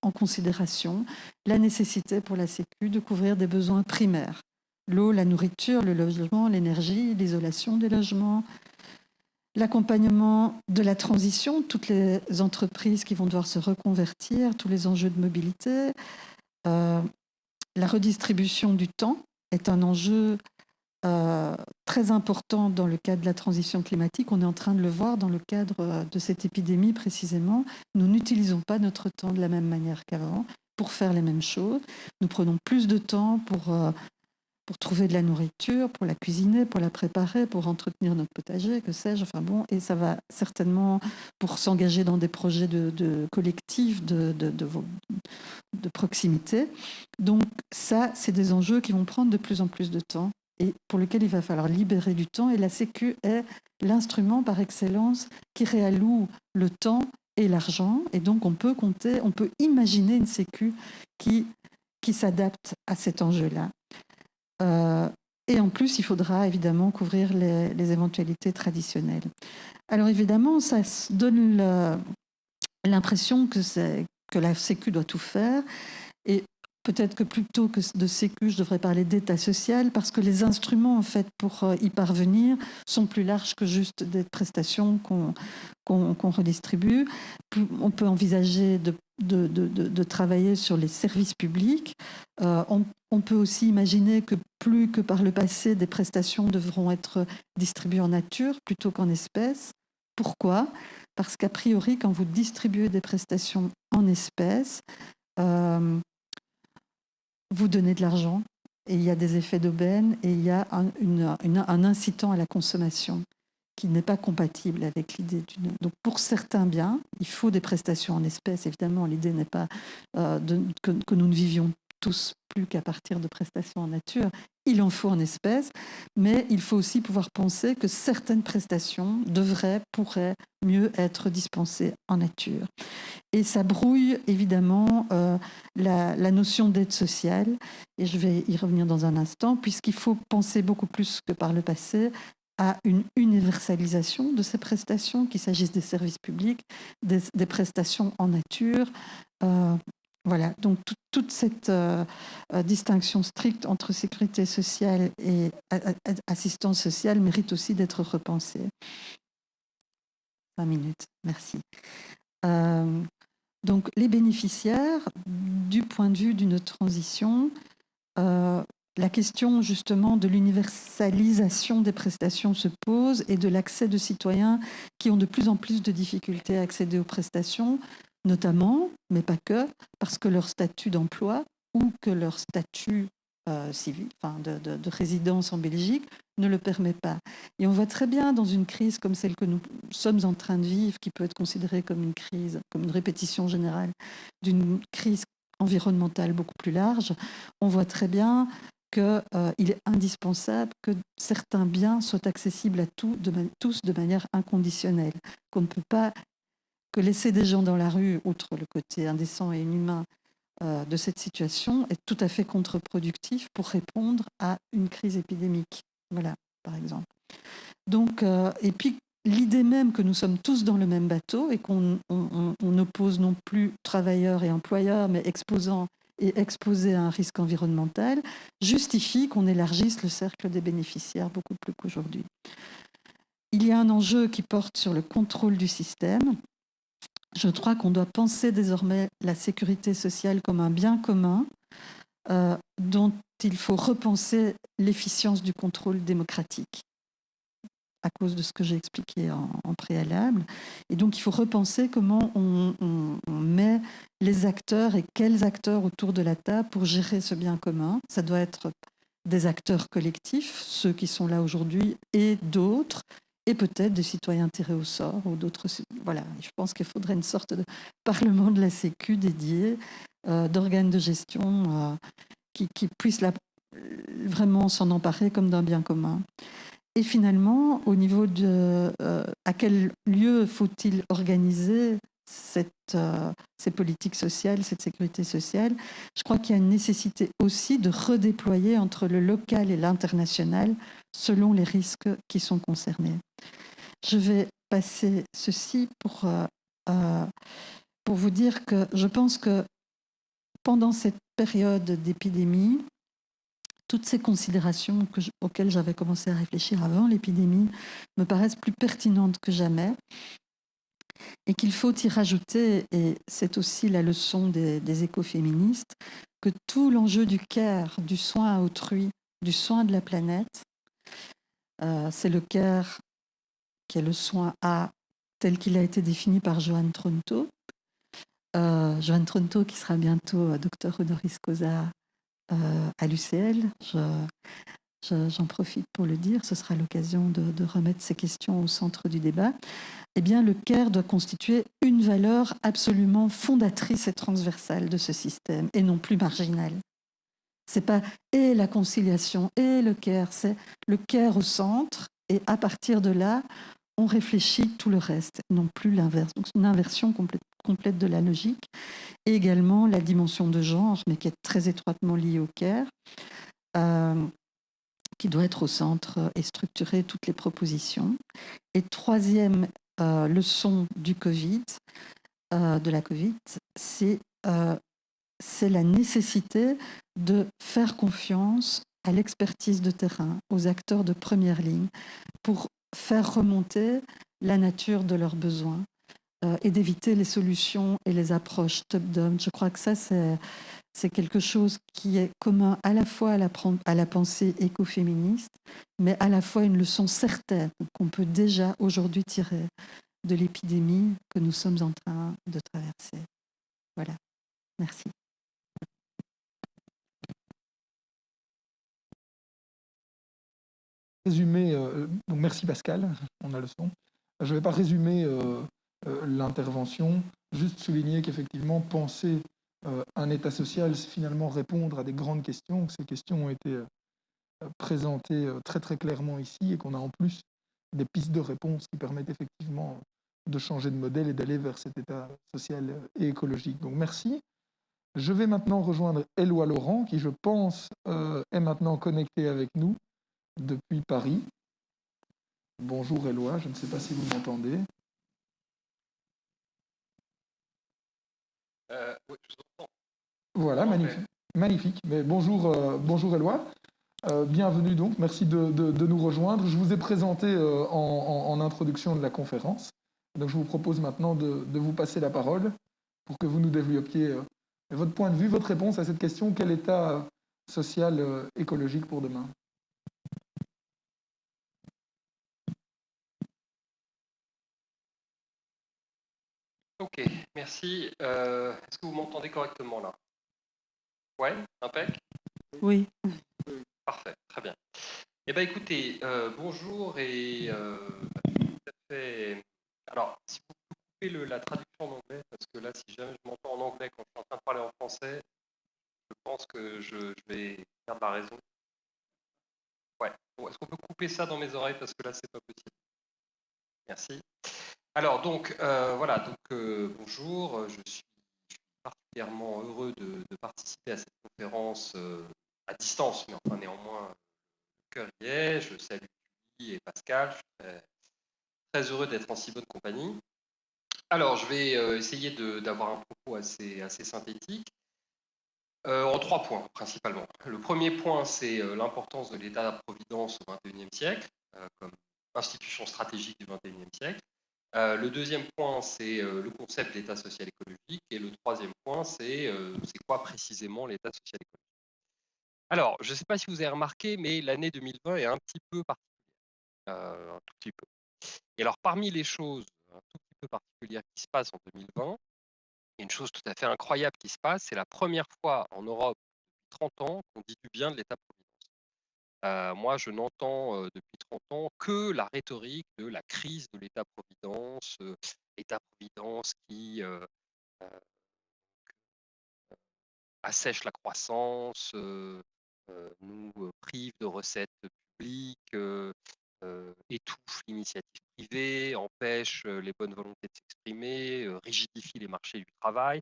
en considération la nécessité pour la Sécu de couvrir des besoins primaires. L'eau, la nourriture, le logement, l'énergie, l'isolation des logements, l'accompagnement de la transition, toutes les entreprises qui vont devoir se reconvertir, tous les enjeux de mobilité. La redistribution du temps est un enjeu très important dans le cadre de la transition climatique. On est en train de le voir dans le cadre de cette épidémie précisément. Nous n'utilisons pas notre temps de la même manière qu'avant pour faire les mêmes choses. Nous prenons plus de temps pour trouver de la nourriture, pour la cuisiner, pour la préparer, pour entretenir notre potager, que sais-je. Enfin bon, et ça va certainement pour s'engager dans des projets de collectifs, de proximité. Donc ça, c'est des enjeux qui vont prendre de plus en plus de temps et pour lequel il va falloir libérer du temps. Et la Sécu est l'instrument par excellence qui réalloue le temps et l'argent. Et donc, on peut imaginer une Sécu qui s'adapte à cet enjeu-là. Et en plus, il faudra évidemment couvrir les éventualités traditionnelles. Alors évidemment, ça donne l'impression que la Sécu doit tout faire. Et peut-être que plutôt que de Sécu, je devrais parler d'État social, parce que les instruments, en fait, pour y parvenir, sont plus larges que juste des prestations qu'on redistribue. On peut envisager de travailler sur les services publics. On peut aussi imaginer que plus que par le passé, des prestations devront être distribuées en nature plutôt qu'en espèces. Pourquoi? Parce qu'a priori, quand vous distribuez des prestations en espèces, vous donnez de l'argent et il y a des effets d'aubaine et il y a un incitant à la consommation qui n'est pas compatible avec l'idée d'une... Donc pour certains biens, il faut des prestations en espèces. Évidemment, l'idée n'est pas que nous ne vivions tous plus qu'à partir de prestations en nature. il en faut en espèces, mais il faut aussi pouvoir penser que certaines prestations pourraient mieux être dispensées en nature. Et ça brouille évidemment la notion d'aide sociale, et je vais y revenir dans un instant, puisqu'il faut penser beaucoup plus que par le passé à une universalisation de ces prestations, qu'il s'agisse des services publics, des prestations en nature. Voilà, donc toute cette distinction stricte entre sécurité sociale et assistance sociale mérite aussi d'être repensée. 5 minutes, merci. Donc les bénéficiaires, du point de vue d'une transition, la question justement de l'universalisation des prestations se pose et de l'accès de citoyens qui ont de plus en plus de difficultés à accéder aux prestations, notamment, mais pas que, parce que leur statut d'emploi ou que leur statut civil, enfin de résidence en Belgique ne le permet pas. Et on voit très bien dans une crise comme celle que nous sommes en train de vivre, qui peut être considérée comme une crise, comme une répétition générale d'une crise environnementale beaucoup plus large, on voit très bien qu'il est indispensable que certains biens soient accessibles à tous de manière inconditionnelle, qu'on ne peut pas que laisser des gens dans la rue, outre le côté indécent et inhumain de cette situation, est tout à fait contre-productif pour répondre à une crise épidémique. Voilà, par exemple. Donc, et puis, l'idée même que nous sommes tous dans le même bateau et qu'on oppose non plus travailleurs et employeurs, mais exposés à un risque environnemental, justifie qu'on élargisse le cercle des bénéficiaires beaucoup plus qu'aujourd'hui. Il y a un enjeu qui porte sur le contrôle du système. Je crois qu'on doit penser désormais la sécurité sociale comme un bien commun dont il faut repenser l'efficience du contrôle démocratique à cause de ce que j'ai expliqué en préalable. Et donc, il faut repenser comment on met les acteurs et quels acteurs autour de la table pour gérer ce bien commun. Ça doit être des acteurs collectifs, ceux qui sont là aujourd'hui, et d'autres, et peut-être des citoyens tirés au sort ou d'autres. Voilà, je pense qu'il faudrait une sorte de parlement de la Sécu dédié, d'organes de gestion qui puissent vraiment s'en emparer comme d'un bien commun. Et finalement, au niveau de à quel lieu faut-il organiser ces politiques sociales, cette sécurité sociale, je crois qu'il y a une nécessité aussi de redéployer entre le local et l'international selon les risques qui sont concernés. Je vais passer ceci pour vous dire que je pense que pendant cette période d'épidémie, toutes ces considérations auxquelles j'avais commencé à réfléchir avant l'épidémie me paraissent plus pertinentes que jamais et qu'il faut y rajouter, et c'est aussi la leçon des écoféministes, que tout l'enjeu du care, du soin à autrui, du soin de la planète, c'est le care qui est le soin tel qu'il a été défini par Joan Tronto. Joan Tronto qui sera bientôt docteur honoris causa à l'UCL. J'en profite pour le dire, ce sera l'occasion de remettre ces questions au centre du débat. Eh bien, le care doit constituer une valeur absolument fondatrice et transversale de ce système, et non plus marginale. C'est pas et la conciliation et le care, c'est le care au centre, et à partir de là, on réfléchit tout le reste, non plus l'inverse. Donc, c'est une inversion complète de la logique. Et également la dimension de genre, mais qui est très étroitement liée au care, qui doit être au centre et structurer toutes les propositions. Et troisième leçon du Covid, de la Covid, c'est la nécessité de faire confiance à l'expertise de terrain, aux acteurs de première ligne, pour faire remonter la nature de leurs besoins et d'éviter les solutions et les approches top-down. Je crois que ça, c'est quelque chose qui est commun à la fois à la pensée écoféministe, mais à la fois une leçon certaine qu'on peut déjà aujourd'hui tirer de l'épidémie que nous sommes en train de traverser. Voilà, merci. Résumer, donc merci Pascal, on a le son. Je ne vais pas résumer l'intervention, juste souligner qu'effectivement, penser un État social, c'est finalement répondre à des grandes questions. Ces questions ont été présentées très très clairement ici et qu'on a en plus des pistes de réponse qui permettent effectivement de changer de modèle et d'aller vers cet état social et écologique. Donc merci. Je vais maintenant rejoindre Éloi Laurent, qui je pense est maintenant connecté avec nous depuis Paris. Bonjour Éloi, je ne sais pas si vous m'entendez. Oui, je vous entends. Voilà, magnifique. Magnifique. Mais bonjour Éloi. Bienvenue donc, merci de nous rejoindre. Je vous ai présenté en introduction de la conférence. Donc je vous propose maintenant de vous passer la parole pour que vous nous développiez votre point de vue, votre réponse à cette question, quel état social écologique pour demain? Ok, merci. Est-ce que vous m'entendez correctement là? Ouais, impec. Oui. Parfait, très bien. Eh bien écoutez, bonjour et tout à fait. Alors, si vous coupez la traduction en anglais, parce que là, si jamais je m'entends en anglais quand je suis en train de parler en français, je pense que je vais perdre la raison. Ouais. Bon, est-ce qu'on peut couper ça dans mes oreilles parce que là, c'est pas possible. Merci. Alors donc voilà, donc bonjour, je suis particulièrement heureux de participer à cette conférence à distance, mais enfin néanmoins le cœur y est. Je salue Julie et Pascal, je suis très, très heureux d'être en si bonne compagnie. Alors je vais essayer d'avoir un propos assez synthétique. En 3 points principalement. Le premier point, c'est l'importance de l'État-providence au XXIe siècle comme institution stratégique du XXIe siècle. Le deuxième point, c'est le concept d'État social écologique. Et le troisième point, c'est quoi précisément l'État social écologique. Alors, je ne sais pas si vous avez remarqué, mais l'année 2020 est un petit peu particulière. Un tout petit peu. Et alors, parmi les choses un tout petit peu particulières qui se passent en 2020, il y a une chose tout à fait incroyable qui se passe, c'est la première fois en Europe depuis 30 ans qu'on dit du bien de l'État-providence. Moi, je n'entends depuis 30 ans que la rhétorique de la crise de l'État-providence, l'État-providence qui assèche la croissance, nous prive de recettes publiques, étouffe l'initiative privée, empêche les bonnes volontés de s'exprimer, rigidifie les marchés du travail.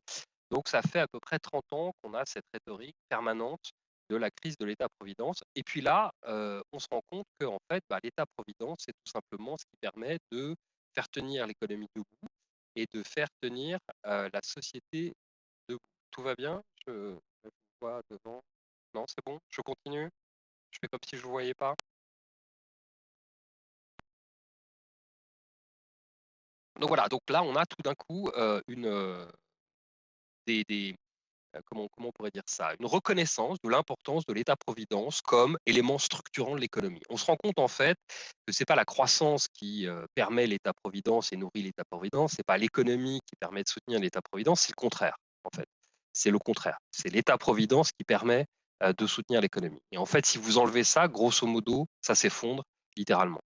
Donc ça fait à peu près 30 ans qu'on a cette rhétorique permanente de la crise de l'État-providence. Et puis là, on se rend compte que en fait, l'État-providence, c'est tout simplement ce qui permet de faire tenir l'économie debout et de faire tenir la société debout. Tout va bien? Je vous vois devant. Non, c'est bon? Je continue? Je fais comme si je ne vous voyais pas? Donc voilà, donc là, on a tout d'un coup comment on pourrait dire ça, une reconnaissance de l'importance de l'État-providence comme élément structurant de l'économie. On se rend compte en fait que c'est pas la croissance qui permet l'État-providence et nourrit l'État-providence, c'est pas l'économie qui permet de soutenir l'État-providence, c'est le contraire en fait. C'est le contraire. C'est l'État-providence qui permet de soutenir l'économie. Et en fait, si vous enlevez ça, grosso modo, ça s'effondre littéralement.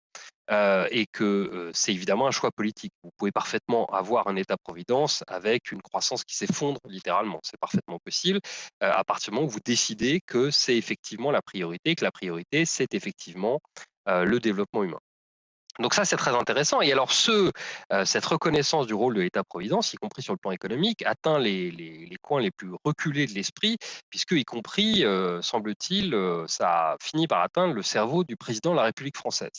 Et que c'est évidemment un choix politique. Vous pouvez parfaitement avoir un État-providence avec une croissance qui s'effondre littéralement. C'est parfaitement possible à partir du moment où vous décidez que c'est effectivement la priorité, que la priorité, c'est effectivement le développement humain. Donc ça, c'est très intéressant. Et alors, cette reconnaissance du rôle de l'État-providence, y compris sur le plan économique, atteint les coins les plus reculés de l'esprit, puisque, y compris, semble-t-il, ça a fini par atteindre le cerveau du président de la République française.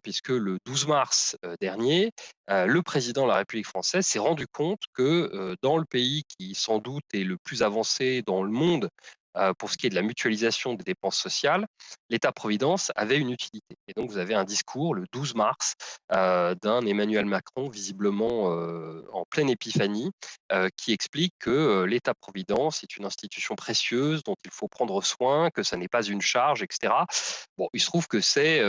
Puisque le 12 mars dernier, le président de la République française s'est rendu compte que dans le pays qui, sans doute, est le plus avancé dans le monde pour ce qui est de la mutualisation des dépenses sociales, l'État-providence avait une utilité. Et donc, vous avez un discours le 12 mars d'un Emmanuel Macron, visiblement en pleine épiphanie, qui explique que l'État-providence est une institution précieuse dont il faut prendre soin, que ça n'est pas une charge, etc. Bon, il se trouve que c'est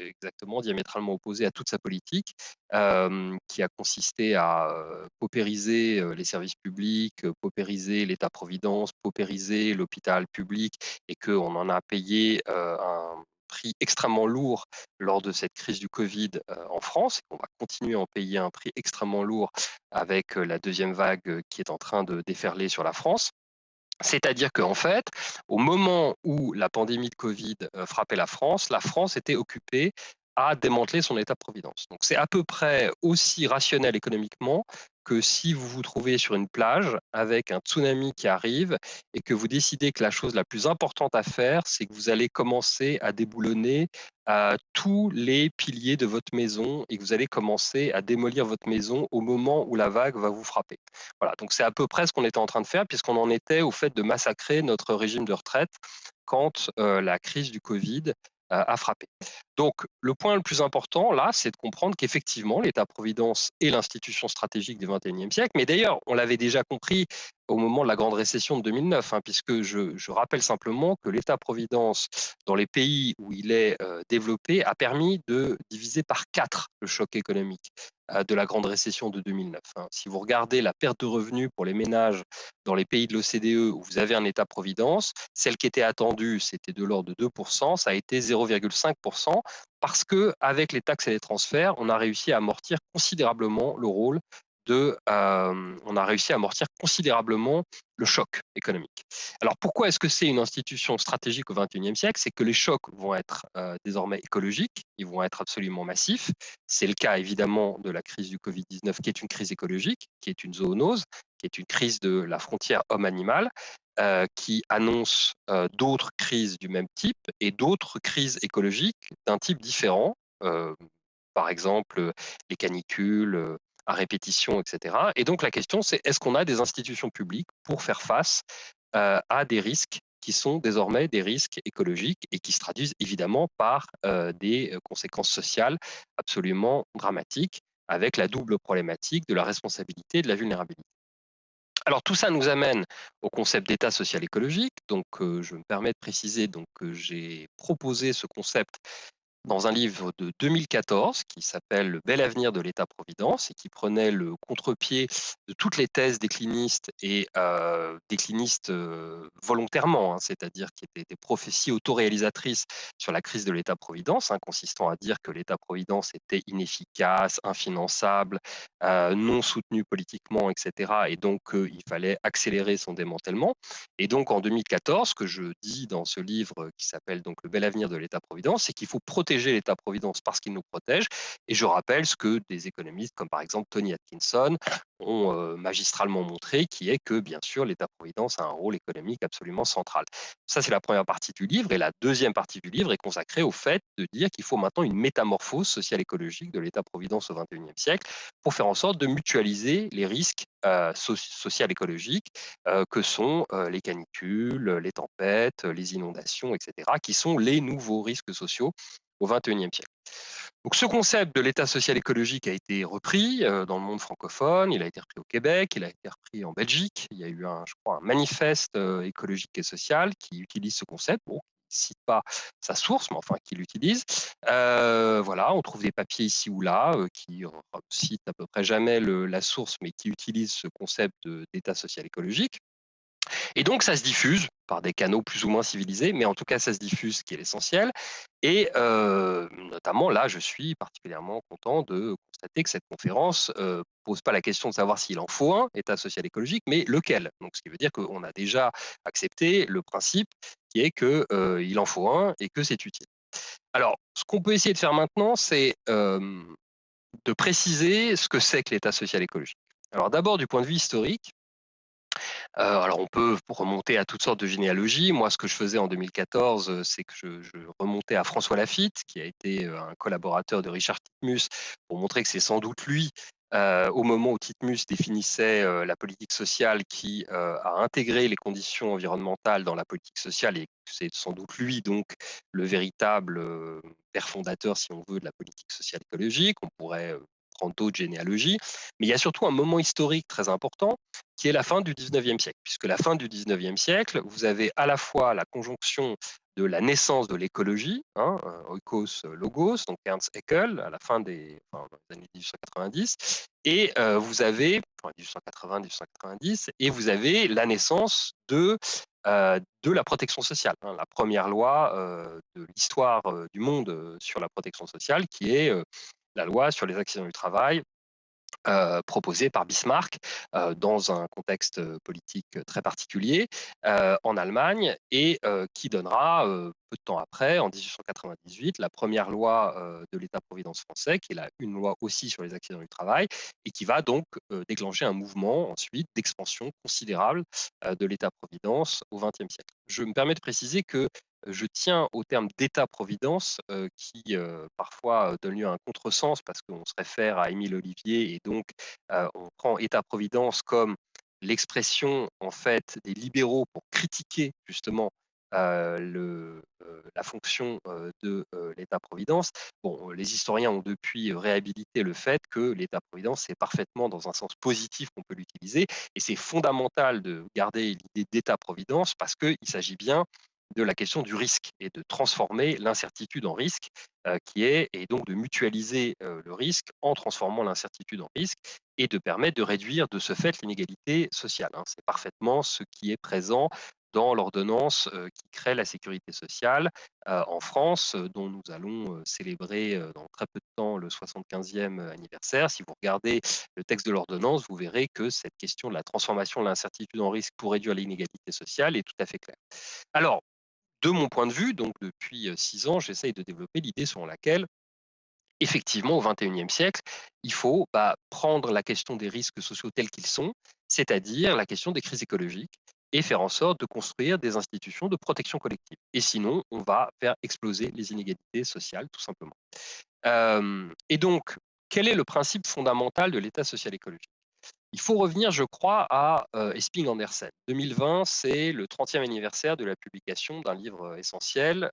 exactement diamétralement opposé à toute sa politique, qui a consisté à paupériser les services publics, paupériser l'État-providence, paupériser l'hôpital public, et qu'on en a payé un prix extrêmement lourd lors de cette crise du Covid en France. On va continuer à en payer un prix extrêmement lourd avec la deuxième vague qui est en train de déferler sur la France. C'est-à-dire qu'en fait, au moment où la pandémie de Covid frappait la France était occupée à démanteler son État-providence. Donc c'est à peu près aussi rationnel économiquement que si vous vous trouvez sur une plage avec un tsunami qui arrive et que vous décidez que la chose la plus importante à faire, c'est que vous allez commencer à déboulonner tous les piliers de votre maison et que vous allez commencer à démolir votre maison au moment où la vague va vous frapper. Voilà, donc c'est à peu près ce qu'on était en train de faire, puisqu'on en était au fait de massacrer notre régime de retraite quand la crise du Covid a frappé. Donc, le point le plus important, là, c'est de comprendre qu'effectivement, l'État-providence est l'institution stratégique du XXIe siècle. Mais d'ailleurs, on l'avait déjà compris au moment de la grande récession de 2009, puisque je rappelle simplement que l'État-providence, dans les pays où il est développé, a permis de diviser par 4 le choc économique de la grande récession de 2009. Si vous regardez la perte de revenus pour les ménages dans les pays de l'OCDE où vous avez un État-providence, celle qui était attendue, c'était de l'ordre de 2%, ça a été 0,5%, parce qu'avec les taxes et les transferts, on a réussi à amortir considérablement le rôle on a réussi à amortir considérablement le choc économique. Alors pourquoi est-ce que c'est une institution stratégique au XXIe siècle? C'est que les chocs vont être désormais écologiques, ils vont être absolument massifs. C'est le cas évidemment de la crise du Covid-19 qui est une crise écologique, qui est une zoonose, qui est une crise de la frontière homme-animal, qui annonce d'autres crises du même type et d'autres crises écologiques d'un type différent. euh, Par exemple, les canicules à répétition, etc. Et donc la question, c'est est-ce qu'on a des institutions publiques pour faire face à des risques qui sont désormais des risques écologiques et qui se traduisent évidemment par des conséquences sociales absolument dramatiques, avec la double problématique de la responsabilité et de la vulnérabilité. Alors tout ça nous amène au concept d'État social écologique. Donc je me permets de préciser que j'ai proposé ce concept dans un livre de 2014 qui s'appelle Le bel avenir de l'État-providence et qui prenait le contre-pied de toutes les thèses déclinistes et déclinistes volontairement, c'est-à-dire qui étaient des prophéties autoréalisatrices sur la crise de l'État-providence, consistant à dire que l'État-providence était inefficace, infinançable, non soutenu politiquement, etc. Et donc il fallait accélérer son démantèlement. Et donc en 2014, ce que je dis dans ce livre qui s'appelle donc Le bel avenir de l'État-providence, c'est qu'il faut protéger l'État-providence parce qu'il nous protège. Et je rappelle ce que des économistes comme par exemple Tony Atkinson ont magistralement montré, qui est que bien sûr l'État-providence a un rôle économique absolument central. Ça, c'est la première partie du livre. Et la deuxième partie du livre est consacrée au fait de dire qu'il faut maintenant une métamorphose sociale écologique de l'État-providence au XXIe siècle pour faire en sorte de mutualiser les risques social écologiques que sont les canicules, les tempêtes, les inondations, etc., qui sont les nouveaux risques sociaux au XXIe siècle. Donc, ce concept de l'État social écologique a été repris dans le monde francophone, il a été repris au Québec, il a été repris en Belgique. Il y a eu, je crois, un manifeste écologique et social qui utilise ce concept. Bon, qui ne cite pas sa source, mais enfin qui l'utilise. Voilà, on trouve des papiers ici ou là qui citent à peu près jamais la source, mais qui utilisent ce concept d'État social écologique. Et donc, ça se diffuse par des canaux plus ou moins civilisés, mais en tout cas, ça se diffuse, ce qui est l'essentiel. Et notamment, là, je suis particulièrement content de constater que cette conférence ne pose pas la question de savoir s'il en faut un, État social écologique, mais lequel. Donc, ce qui veut dire qu'on a déjà accepté le principe qui est qu'il en faut un et que c'est utile. Alors, ce qu'on peut essayer de faire maintenant, c'est de préciser ce que c'est que l'État social écologique. Alors, d'abord, du point de vue historique, alors on peut remonter à toutes sortes de généalogies. Moi, ce que je faisais en 2014, c'est que je remontais à François Laffitte, qui a été un collaborateur de Richard Titmuss, pour montrer que c'est sans doute lui, au moment où Titmuss définissait la politique sociale, qui a intégré les conditions environnementales dans la politique sociale, et c'est sans doute lui donc le véritable père fondateur, si on veut, de la politique sociale écologique. On pourrait prendre d'autres généalogies, mais il y a surtout un moment historique très important qui est la fin du 19e siècle, puisque la fin du 19e siècle, vous avez à la fois la conjonction de la naissance de l'écologie, oikos logos, donc Ernst Haeckel, à la fin dans les années 1890, et vous avez, 1880-1890, et vous avez la naissance de la protection sociale, la première loi de l'histoire du monde sur la protection sociale, qui est la loi sur les accidents du travail proposé par Bismarck dans un contexte politique très particulier en Allemagne et qui donnera peu de temps après, en 1898, la première loi de l'État-providence français, qui est une loi aussi sur les accidents du travail, et qui va donc déclencher un mouvement ensuite d'expansion considérable de l'État-providence au XXe siècle. Je me permets de préciser que je tiens au terme d'État-providence qui parfois donne lieu à un contresens parce qu'on se réfère à Émile Olivier et donc on prend État-providence comme l'expression en fait des libéraux pour critiquer justement la fonction de l'État-providence. Bon, les historiens ont depuis réhabilité le fait que l'État-providence, c'est parfaitement dans un sens positif qu'on peut l'utiliser et c'est fondamental de garder l'idée d'État-providence parce qu'il s'agit bien de la question du risque et de transformer l'incertitude en risque, et donc de mutualiser le risque en transformant l'incertitude en risque et de permettre de réduire de ce fait l'inégalité sociale, hein. C'est parfaitement ce qui est présent dans l'ordonnance qui crée la sécurité sociale en France, dont nous allons célébrer dans très peu de temps le 75e anniversaire. Si vous regardez le texte de l'ordonnance, vous verrez que cette question de la transformation de l'incertitude en risque pour réduire l'inégalité sociale est tout à fait claire. Alors, de mon point de vue, donc depuis 6 ans, j'essaye de développer l'idée selon laquelle, effectivement, au XXIe siècle, il faut prendre la question des risques sociaux tels qu'ils sont, c'est-à-dire la question des crises écologiques, et faire en sorte de construire des institutions de protection collective. Et sinon, on va faire exploser les inégalités sociales, tout simplement. Et donc, quel est le principe fondamental de l'État social écologique? Il faut revenir, je crois, à Esping Andersen. 2020, c'est le 30e anniversaire de la publication d'un livre essentiel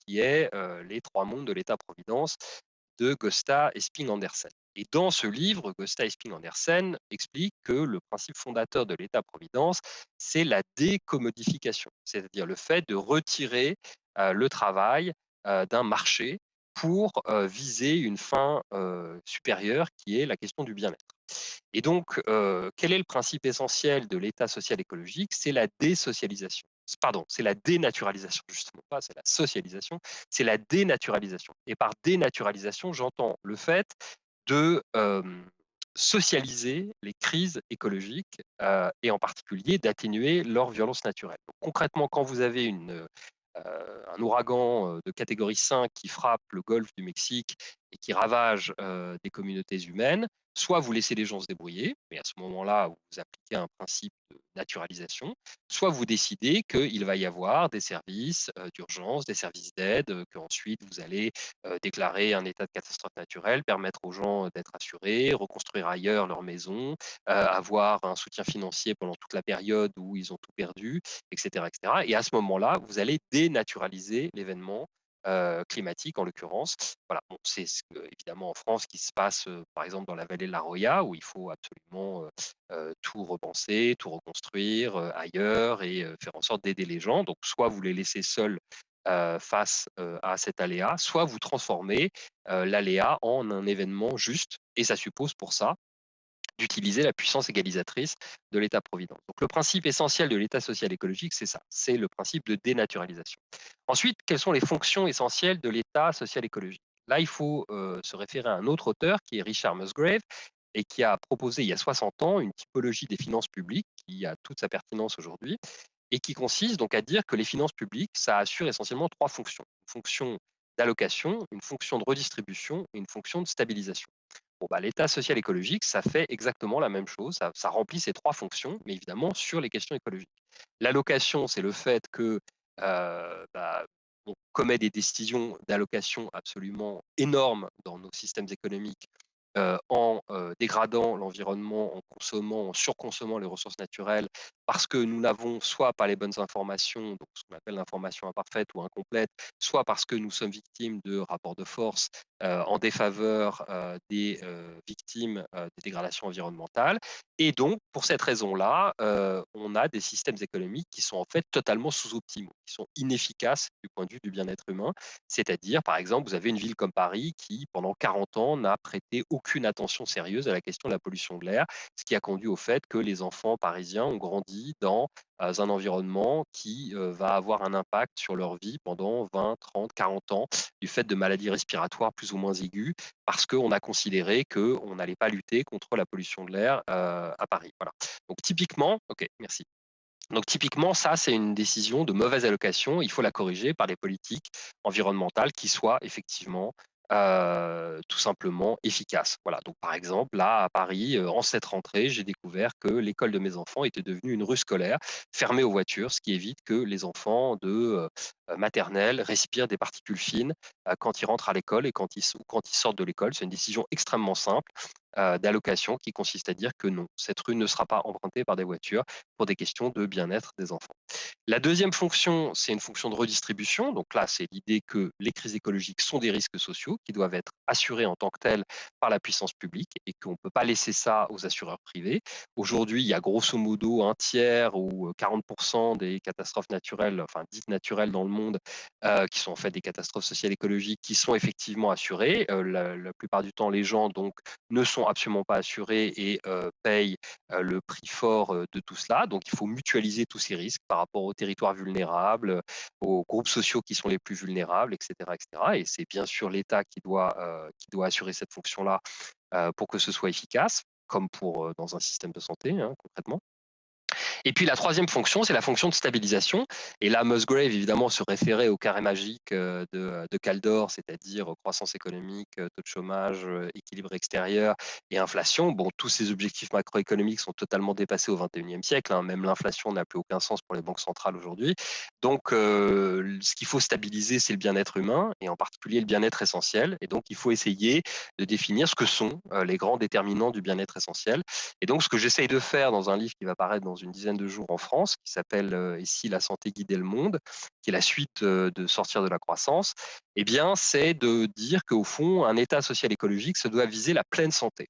qui est Les trois mondes de l'État-providence de Gösta Esping Andersen. Et dans ce livre, Gösta Esping Andersen explique que le principe fondateur de l'État-providence, c'est la décommodification, c'est-à-dire le fait de retirer le travail d'un marché pour viser une fin supérieure qui est la question du bien-être. Et donc, quel est le principe essentiel de l'État social écologique? C'est la désocialisation. Pardon, c'est la dénaturalisation, justement pas, c'est la socialisation, c'est la dénaturalisation. Et par dénaturalisation, j'entends le fait de socialiser les crises écologiques et en particulier d'atténuer leur violence naturelle. Donc, concrètement, quand vous avez un ouragan de catégorie 5 qui frappe le golfe du Mexique et qui ravage des communautés humaines, soit vous laissez les gens se débrouiller, mais à ce moment-là, vous appliquez un principe de naturalisation, soit vous décidez qu'il va y avoir des services d'urgence, des services d'aide, qu'ensuite vous allez déclarer un état de catastrophe naturelle, permettre aux gens d'être assurés, reconstruire ailleurs leur maison, avoir un soutien financier pendant toute la période où ils ont tout perdu, etc., etc. Et à ce moment-là, vous allez dénaturaliser l'événement climatique en l'occurrence. Voilà, bon, c'est évidemment en France qui se passe par exemple dans la vallée de la Roya où il faut absolument tout repenser, tout reconstruire ailleurs et faire en sorte d'aider les gens. Donc soit vous les laissez seuls face à cet aléa, soit vous transformez l'aléa en un événement juste et ça suppose pour ça d'utiliser la puissance égalisatrice de l'État-providence. Donc le principe essentiel de l'État social écologique, c'est ça, c'est le principe de dénaturalisation. Ensuite, quelles sont les fonctions essentielles de l'État social écologique? Là, il faut se référer à un autre auteur qui est Richard Musgrave et qui a proposé il y a 60 ans une typologie des finances publiques qui a toute sa pertinence aujourd'hui et qui consiste donc à dire que les finances publiques, ça assure essentiellement trois fonctions. Une fonction d'allocation, une fonction de redistribution et une fonction de stabilisation. Bon, l'État social écologique, ça fait exactement la même chose, ça remplit ces trois fonctions, mais évidemment sur les questions écologiques. L'allocation, c'est le fait que on commet des décisions d'allocation absolument énormes dans nos systèmes économiques en dégradant l'environnement, en consommant, en surconsommant les ressources naturelles, parce que nous n'avons soit pas les bonnes informations, donc ce qu'on appelle l'information imparfaite ou incomplète, soit parce que nous sommes victimes de rapports de force en défaveur des victimes des dégradations environnementales. Et donc, pour cette raison-là, on a des systèmes économiques qui sont en fait totalement sous-optimaux, qui sont inefficaces du point de vue du bien-être humain. C'est-à-dire, par exemple, vous avez une ville comme Paris qui, pendant 40 ans, n'a prêté aucune attention sérieuse à la question de la pollution de l'air, ce qui a conduit au fait que les enfants parisiens ont grandi grandit dans un environnement qui va avoir un impact sur leur vie pendant 20, 30, 40 ans du fait de maladies respiratoires plus ou moins aiguës parce qu'on a considéré qu'on n'allait pas lutter contre la pollution de l'air à Paris. Voilà. Donc typiquement, ok, merci. Donc typiquement, ça, c'est une décision de mauvaise allocation. Il faut la corriger par des politiques environnementales qui soient effectivement tout simplement efficaces. Voilà. Donc par exemple, là, à Paris, en cette rentrée, j'ai découvert que l'école de mes enfants était devenue une rue scolaire fermée aux voitures, ce qui évite que les enfants de maternelle respirent des particules fines quand ils rentrent à l'école et quand ils sortent de l'école. C'est une décision extrêmement simple d'allocation qui consiste à dire que non, cette rue ne sera pas empruntée par des voitures pour des questions de bien-être des enfants. La deuxième fonction, c'est une fonction de redistribution. Donc là, c'est l'idée que les crises écologiques sont des risques sociaux qui doivent être assurés en tant que tels par la puissance publique et qu'on ne peut pas laisser ça aux assureurs privés. Aujourd'hui, il y a grosso modo un tiers ou 40% des catastrophes naturelles, enfin dites naturelles dans le monde, qui sont en fait des catastrophes sociales écologiques qui sont effectivement assurées. La plupart du temps, les gens donc ne sont absolument pas assurés et payent le prix fort de tout cela. Donc, il faut mutualiser tous ces risques par rapport aux territoires vulnérables, aux groupes sociaux qui sont les plus vulnérables, etc. etc. Et c'est bien sûr l'État qui doit assurer cette fonction-là pour que ce soit efficace, comme pour dans un système de santé, hein, concrètement. Et puis la troisième fonction, c'est la fonction de stabilisation. Et là, Musgrave, évidemment, se référait au carré magique de Caldor, c'est-à-dire croissance économique, taux de chômage, équilibre extérieur et inflation. Bon, tous ces objectifs macroéconomiques sont totalement dépassés au XXIe siècle. Hein. Même l'inflation n'a plus aucun sens pour les banques centrales aujourd'hui. Donc, ce qu'il faut stabiliser, c'est le bien-être humain, et en particulier le bien-être essentiel. Et donc, il faut essayer de définir ce que sont les grands déterminants du bien-être essentiel. Et donc, ce que j'essaye de faire dans un livre qui va paraître dans une dizaine de jours en France, qui s'appelle « Ici, la santé guidait le monde », qui est la suite de Sortir de la croissance, eh bien, c'est de dire qu'au fond, un État social écologique se doit viser la pleine santé.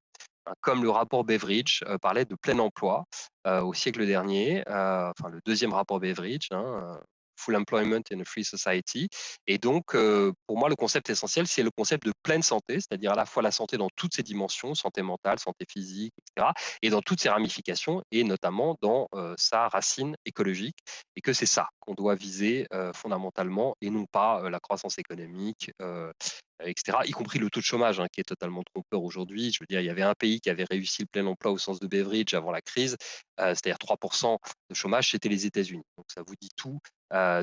Comme le rapport Beveridge parlait de plein emploi au siècle dernier, enfin le deuxième rapport Beveridge, hein, Full Employment in a Free Society. Et donc, pour moi, le concept essentiel, c'est le concept de pleine santé, c'est-à-dire à la fois la santé dans toutes ses dimensions, santé mentale, santé physique, etc., et dans toutes ses ramifications, et notamment dans sa racine écologique, et que c'est ça qu'on doit viser fondamentalement, et non pas la croissance économique, etc., y compris le taux de chômage, hein, qui est totalement trompeur aujourd'hui. Je veux dire, il y avait un pays qui avait réussi le plein emploi au sens de Beveridge avant la crise, c'est-à-dire 3% de chômage, c'était les États-Unis. Donc ça vous dit tout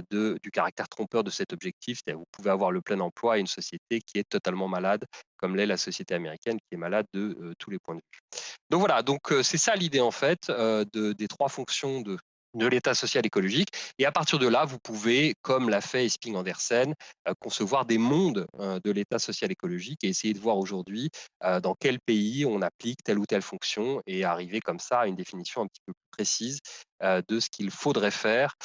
du caractère trompeur de cet objectif. Vous pouvez avoir le plein emploi et une société qui est totalement malade, comme l'est la société américaine, qui est malade de tous les points de vue. Donc voilà, donc c'est ça l'idée en fait des trois fonctions de l'État social écologique. Et à partir de là, vous pouvez, comme l'a fait Esping Andersen, concevoir des mondes de l'État social écologique et essayer de voir aujourd'hui dans quel pays on applique telle ou telle fonction et arriver comme ça à une définition un petit peu plus précise de ce qu'il faudrait faire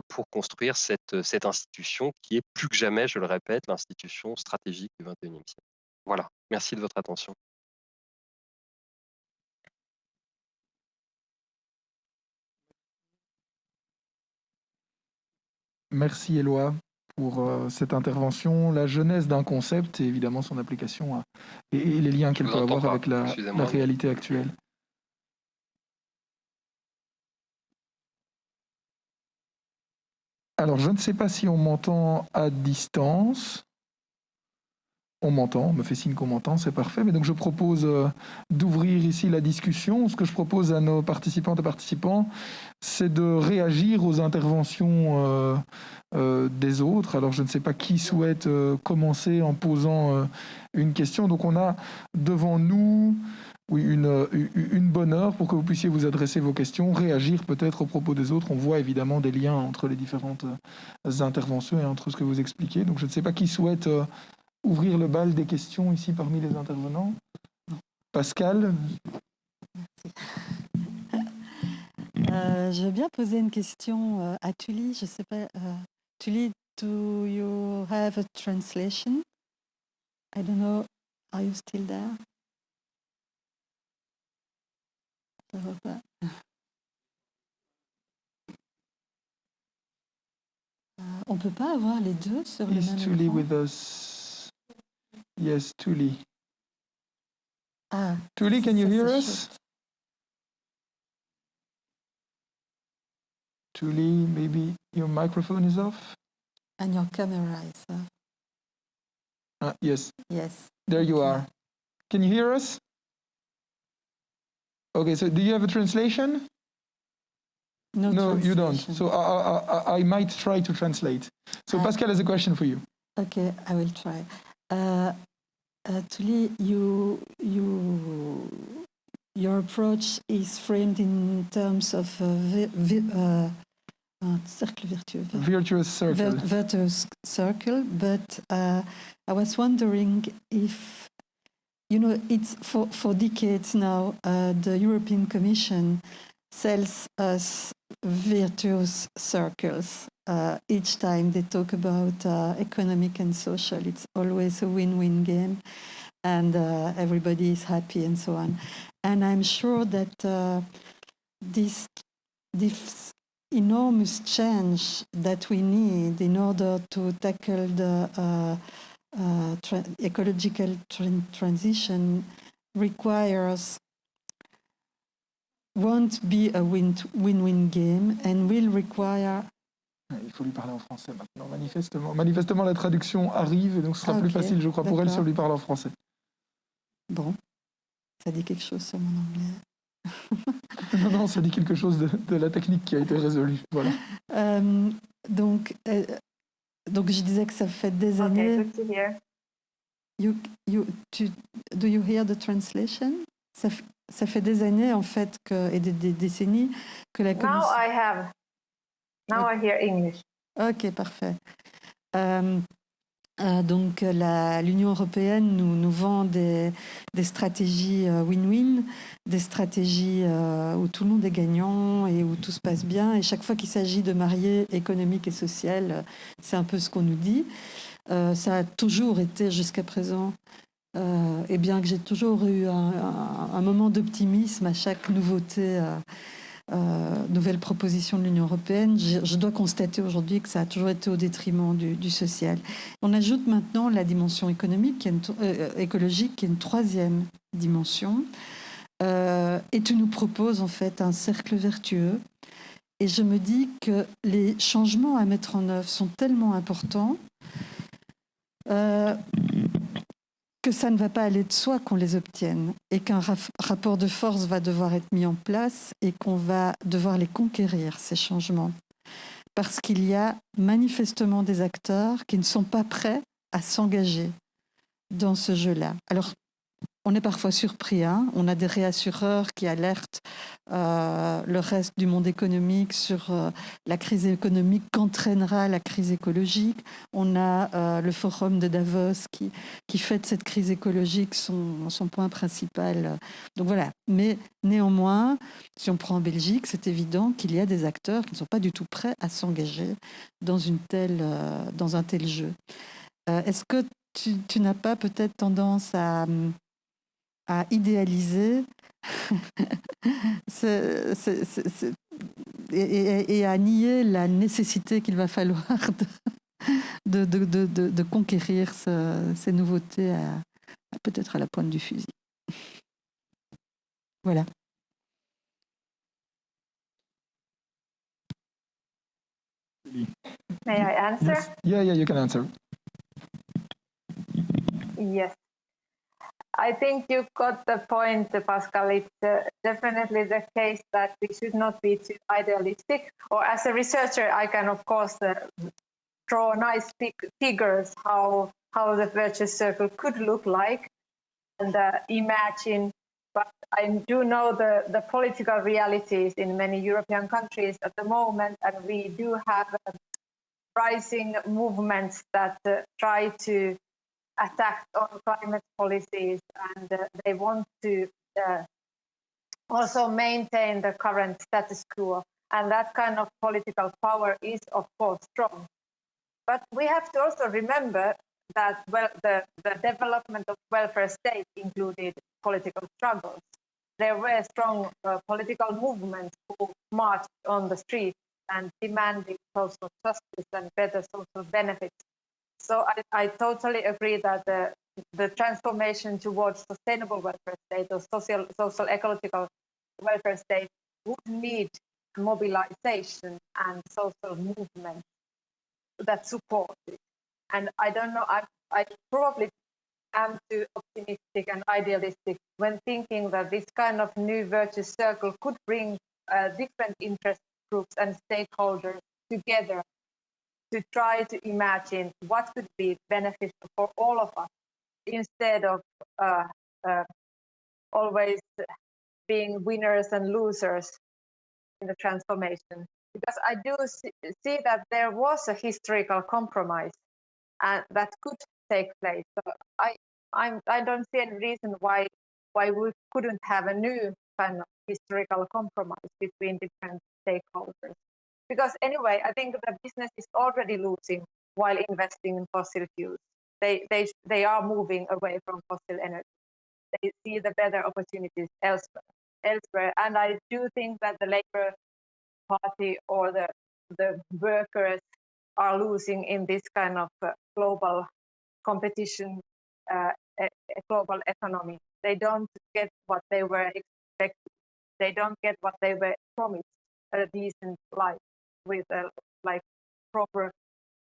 pour construire cette institution qui est plus que jamais, je le répète, l'institution stratégique du XXIe siècle. Voilà, merci de votre attention. Merci Éloi pour cette intervention, la genèse d'un concept et évidemment son application et les liens qu'elle peut avoir avec la réalité actuelle. Alors, je ne sais pas si on m'entend à distance. On m'entend, on me fait signe qu'on m'entend, c'est parfait. Mais donc, je propose d'ouvrir ici la discussion. Ce que je propose à nos participantes et participants, c'est de réagir aux interventions des autres. Alors, je ne sais pas qui souhaite commencer en posant une question. Donc, on a devant nous une bonne heure pour que vous puissiez vous adresser vos questions, réagir peut-être aux propos des autres. On voit évidemment des liens entre les différentes interventions et entre ce que vous expliquez. Donc, je ne sais pas qui souhaite ouvrir le bal des questions ici parmi les intervenants. Pascal. Je veux bien poser une question à Tully. Je ne sais pas, Tully, do you have a translation? I don't know. Are you still there? Je vois pas. On ne peut pas avoir les deux sur le même écran. Is Tully with us? Yes, Tully. Ah, Tully, can you hear us? Julie, maybe your microphone is off. And your camera is Yes, yes. there you Okay. are. Can you hear us? Okay, so do you have a translation? No, you don't. translation. So I might try to translate. So Pascal has a question for you. Okay, I will try. Tuli, your approach is framed in terms of cercle virtueux. Virtuous circle. Virtuous circle, but I was wondering if, it's for decades now, the European Commission sells us virtuous circles. Each time they talk about economic and social, it's always a win-win game, and everybody is happy and so on. And I'm sure that this enormous change that we need in order to tackle the ecological transition won't be a win-win game and will require. Il faut lui parler en français maintenant, manifestement la traduction arrive et donc ce sera plus facile, je crois, pour elle si on lui parle en français. Bon, ça dit quelque chose sur mon anglais. Non, ça dit quelque chose de la technique qui a été résolue. Voilà. Donc je disais que ça fait des années. Okay, good to hear. Do you hear the translation? Ça fait des années en fait et des décennies que la Commission. Now I hear English. Ok, parfait. Donc l'Union européenne nous vend des stratégies win-win, des stratégies où tout le monde est gagnant et où tout se passe bien. Et chaque fois qu'il s'agit de marier économique et social, c'est un peu ce qu'on nous dit. Ça a toujours été jusqu'à présent, et bien que j'ai toujours eu un moment d'optimisme à chaque nouveauté, nouvelle proposition de l'Union européenne, je dois constater aujourd'hui que ça a toujours été au détriment du social. On ajoute maintenant la dimension économique, écologique, qui est une troisième dimension. Et tu nous proposes en fait un cercle vertueux. Et je me dis que les changements à mettre en œuvre sont tellement importants que ça ne va pas aller de soi qu'on les obtienne et qu'un rapport de force va devoir être mis en place et qu'on va devoir les conquérir, ces changements. Parce qu'il y a manifestement des acteurs qui ne sont pas prêts à s'engager dans ce jeu-là. Alors, on est parfois surpris, on a des réassureurs qui alertent le reste du monde économique sur la crise économique qu'entraînera la crise écologique. On a le forum de Davos qui fait de cette crise écologique son point principal. Donc voilà. Mais néanmoins, si on prend en Belgique, c'est évident qu'il y a des acteurs qui ne sont pas du tout prêts à s'engager dans un tel jeu. Est-ce que tu n'as pas peut-être tendance à idéaliser et à nier la nécessité qu'il va falloir de conquérir ces nouveautés peut-être à la pointe du fusil. Voilà. May I answer? Yes. Yeah, you can answer. Yes. I think you got the point, Pascal. It's definitely the case that we should not be too idealistic. Or as a researcher, I can, of course, draw nice figures how the virtuous circle could look like and imagine. But I do know the political realities in many European countries at the moment, and we do have rising movements that try to attack on climate policies, and they want to also maintain the current status quo. And that kind of political power is, of course, strong. But we have to also remember that the development of welfare state included political struggles. There were strong political movements who marched on the streets and demanding social justice and better social benefits. So I totally agree that the transformation towards sustainable welfare state or social ecological welfare state would need mobilization and social movement that support it. And I don't know, I probably am too optimistic and idealistic when thinking that this kind of new virtuous circle could bring different interest groups and stakeholders together to try to imagine what could be beneficial for all of us instead of always being winners and losers in the transformation. Because I do see that there was a historical compromise and that could take place. So I don't see any reason why we couldn't have a new kind of historical compromise between different stakeholders. Because anyway, I think that business is already losing while investing in fossil fuels. They are moving away from fossil energy. They see the better opportunities elsewhere. And I do think that the Labour Party or the workers are losing in this kind of global competition, a global economy. They don't get what they were expecting. They don't get what they were promised, a decent life with a proper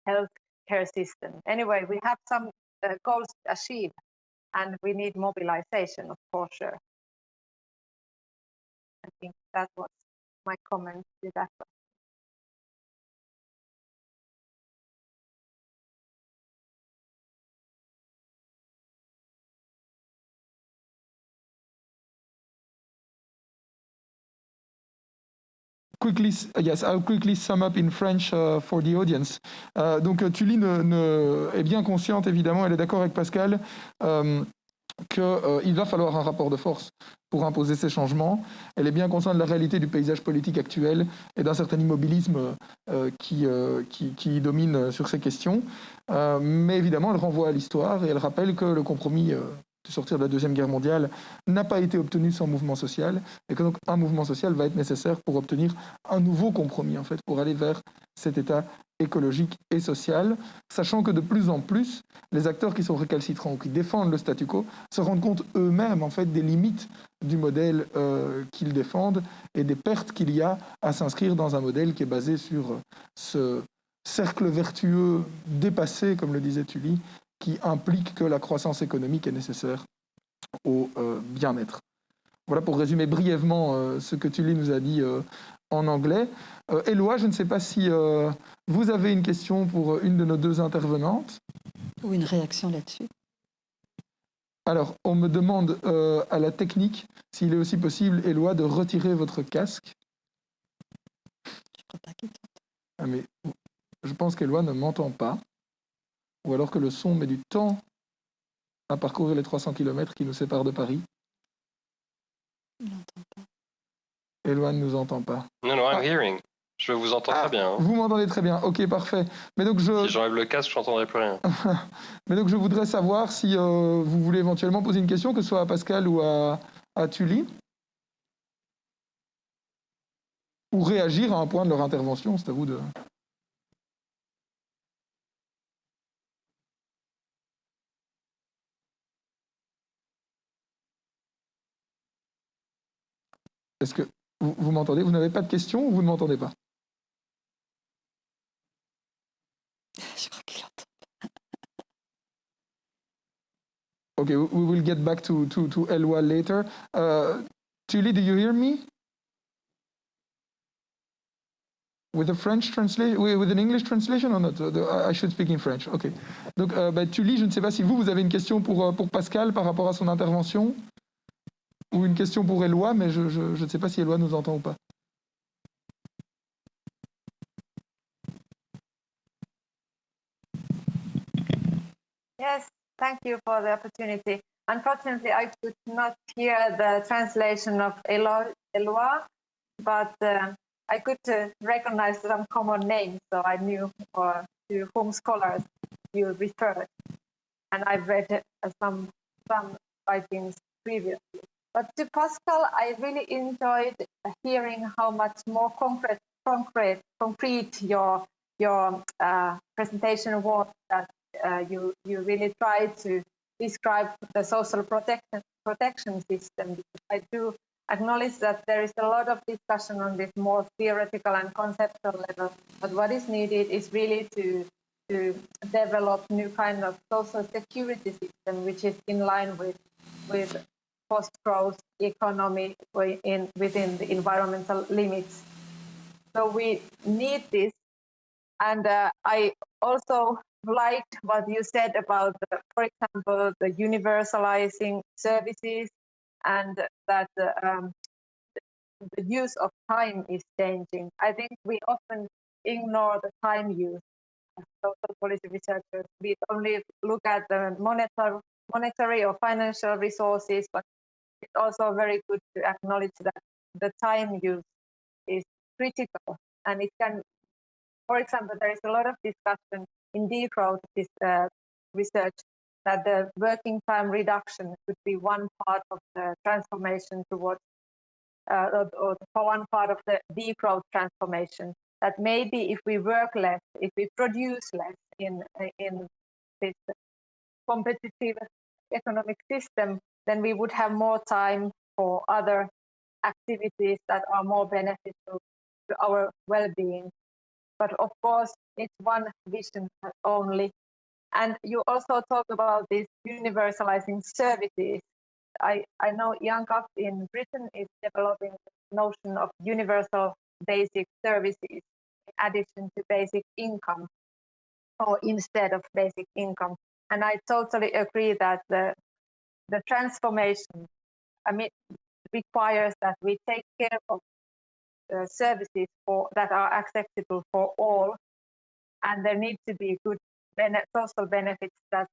health care system. Anyway, we have some goals to achieve and we need mobilization, of course, sure. I think that was my comment to that one. Quickly, yes, I'll quickly sum up in French for the audience. Donc Tully est bien consciente, évidemment, elle est d'accord avec Pascal, qu'il va falloir un rapport de force pour imposer ces changements. Elle est bien consciente de la réalité du paysage politique actuel et d'un certain immobilisme qui domine sur ces questions. Mais évidemment, elle renvoie à l'histoire et elle rappelle que le compromis de sortir de la Deuxième Guerre mondiale n'a pas été obtenu sans mouvement social et que donc un mouvement social va être nécessaire pour obtenir un nouveau compromis, en fait, pour aller vers cet état écologique et social, sachant que de plus en plus, les acteurs qui sont récalcitrants ou qui défendent le statu quo se rendent compte eux-mêmes, en fait, des limites du modèle qu'ils défendent et des pertes qu'il y a à s'inscrire dans un modèle qui est basé sur ce cercle vertueux dépassé, comme le disait Tully, qui implique que la croissance économique est nécessaire au bien-être. Voilà pour résumer brièvement ce que Tully nous a dit en anglais. Éloi, je ne sais pas si vous avez une question pour une de nos deux intervenantes. Ou une réaction là-dessus. Alors, on me demande à la technique s'il est aussi possible, Éloi, de retirer votre casque. Je crois pas qu'il t'entende. Ah, mais je pense qu'Éloi ne m'entend pas. Ou alors que le son met du temps à parcourir les 300 km qui nous séparent de Paris. Il n'entend pas. Éloi ne nous entend pas. Non, I'm hearing. Je vous entends très bien. Hein. Vous m'entendez très bien, ok, parfait. Mais donc Si j'enlève le casque, je n'entendrai plus rien. Mais donc je voudrais savoir si vous voulez éventuellement poser une question, que ce soit à Pascal ou à Tully, ou réagir à un point de leur intervention, c'est à vous de... Est-ce que vous m'entendez? Vous n'avez pas de questions ou vous ne m'entendez pas? Je crois qu'il entend. Okay, we will get back to Éloi later. Tully, do you hear me? With a French translation, with an English translation or not? I should speak in French. Okay. Donc, Tully, je ne sais pas si vous avez une question pour Pascal par rapport à son intervention, ou une question pour Éloi, mais je ne sais pas si Éloi nous entend ou pas. Yes, thank you for the opportunity. Unfortunately, I could not hear the translation of Éloi, but I could recognize some common names, so I knew to whom scholars you referred. And I've read some writings previously. But to Pascal, I really enjoyed hearing how much more concrete your presentation was, that you really tried to describe the social protection system. acknowledge that there is a lot of discussion on this more theoretical and conceptual level, but what is needed is really to develop new kind of social security system, which is in line with post-growth economy within the environmental limits. So we need this. And I also liked what you said about, for example, the universalizing services, and that the use of time is changing. I think we often ignore the time use as social policy researchers. We only look at the monetary or financial resources, but it's also very good to acknowledge that the time use is critical, and it can, for example, there is a lot of discussion in degrowth research that the working time reduction could be one part of the transformation towards, or for one part of the degrowth transformation. That maybe if we work less, if we produce less in this competitive economic system, then we would have more time for other activities that are more beneficial to our well-being. But of course, it's one vision only. And you also talk about these universalizing services. I know Young Up in Britain is developing the notion of universal basic services in addition to basic income, or instead of basic income. And I totally agree that the transformation, requires that we take care of services that are acceptable for all, and there need to be good social benefits that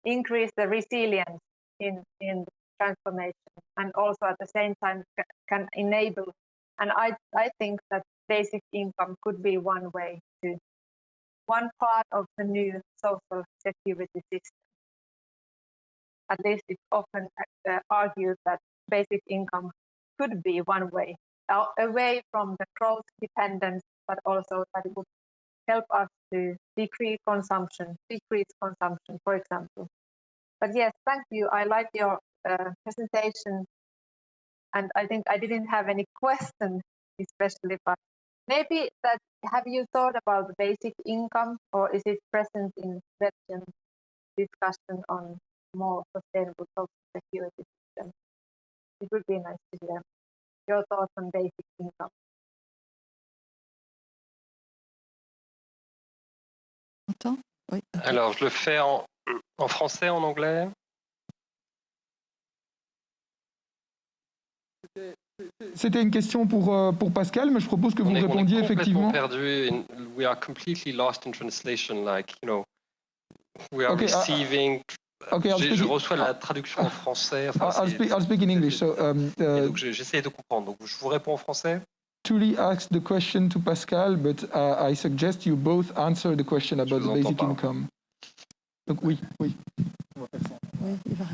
increase the resilience in transformation, and also at the same time can enable. And I think that basic income could be one way to one part of the new social security system. At least it's often argued that basic income could be one way, away from the growth dependence, but also that it would help us to decrease consumption, for example. But yes, thank you. I like your presentation, and I think I didn't have any questions especially, but maybe that, have you thought about the basic income, or is it present in Webgen discussion on more sustainable social security system? It would be nice to hear your thoughts on basic income. Oui, okay. Alors, je le fais en français, en anglais. C'était une question pour Pascal, mais je propose que vous répondiez effectivement. Perdu. We are completely lost in translation, like, you know, we are receiving. Okay, je reçois la traduction en français. Enfin, I'll speak in English. So, donc j'essaie de comprendre. Donc je vous réponds en français. Tuli asked the question to Pascal, but I suggest you both answer the question about the basic income. Donc oui. On va faire ça.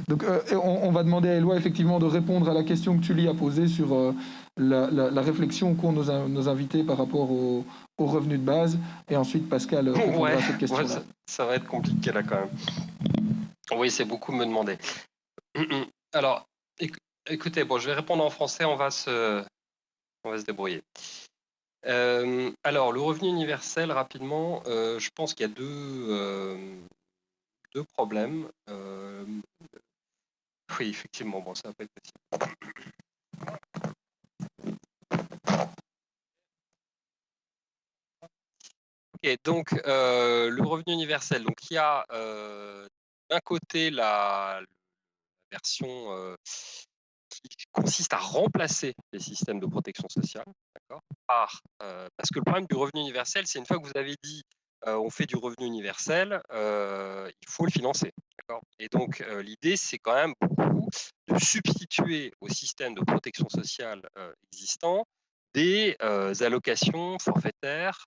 Donc on va demander à Éloi effectivement de répondre à la question que Tuli a posée sur la réflexion qu'ont nos invités par rapport au revenu de base, et ensuite Pascal répondra à cette question-là. Ça va être compliqué là quand même. Oui, c'est beaucoup me demander. Alors, écoutez, bon, je vais répondre en français, on va se débrouiller. Alors, le revenu universel, rapidement, je pense qu'il y a deux problèmes. Oui, effectivement, bon, ça va pas être possible. Ok, donc le revenu universel. Donc, il y a d'un côté la version qui consiste à remplacer les systèmes de protection sociale, d'accord, parce que le problème du revenu universel, c'est une fois que vous avez dit on fait du revenu universel, il faut le financer. Et donc, l'idée, c'est quand même beaucoup de substituer au système de protection sociale existant des allocations forfaitaires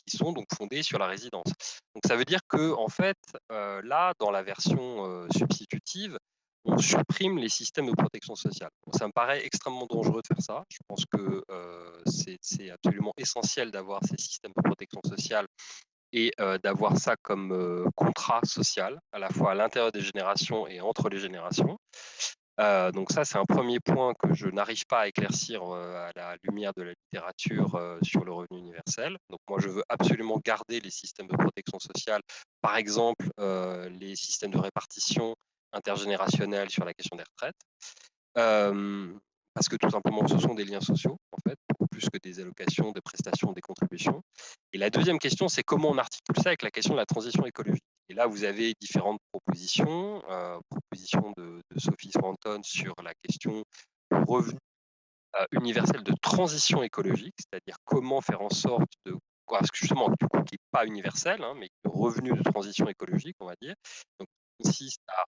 qui sont donc fondées sur la résidence. Donc, ça veut dire que, en fait, là, dans la version substitutive, on supprime les systèmes de protection sociale. Bon, ça me paraît extrêmement dangereux de faire ça. Je pense que c'est absolument essentiel d'avoir ces systèmes de protection sociale et d'avoir ça comme contrat social, à la fois à l'intérieur des générations et entre les générations. Donc ça, c'est un premier point que je n'arrive pas à éclaircir à la lumière de la littérature sur le revenu universel. Donc moi, je veux absolument garder les systèmes de protection sociale, par exemple les systèmes de répartition intergénérationnelle sur la question des retraites, parce que tout simplement, ce sont des liens sociaux, en fait, beaucoup plus que des allocations, des prestations, des contributions. Et la deuxième question, c'est comment on articule ça avec la question de la transition écologique. Et là, vous avez différentes propositions, propositions de Sophie Swanton sur la question du revenu universel de transition écologique, c'est-à-dire comment faire en sorte de, parce que justement, du coup, qui n'est pas universel, hein, mais de revenu de transition écologique, on va dire, donc qui consiste à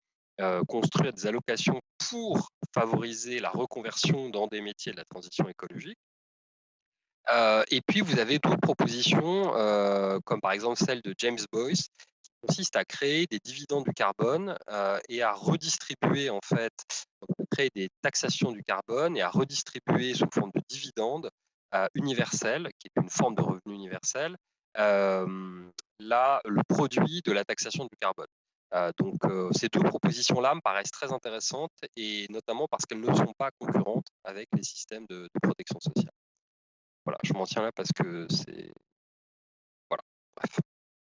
construire des allocations pour favoriser la reconversion dans des métiers de la transition écologique. Et puis, vous avez d'autres propositions, comme par exemple celle de James Boyce, qui consiste à créer des dividendes du carbone et à redistribuer, en fait, donc, à créer des taxations du carbone et à redistribuer sous forme de dividendes universels, qui est une forme de revenu universel, là, le produit de la taxation du carbone. Donc, ces deux propositions-là me paraissent très intéressantes, et notamment parce qu'elles ne sont pas concurrentes avec les systèmes de protection sociale. Voilà, je m'en tiens là parce que c'est... Voilà, bref.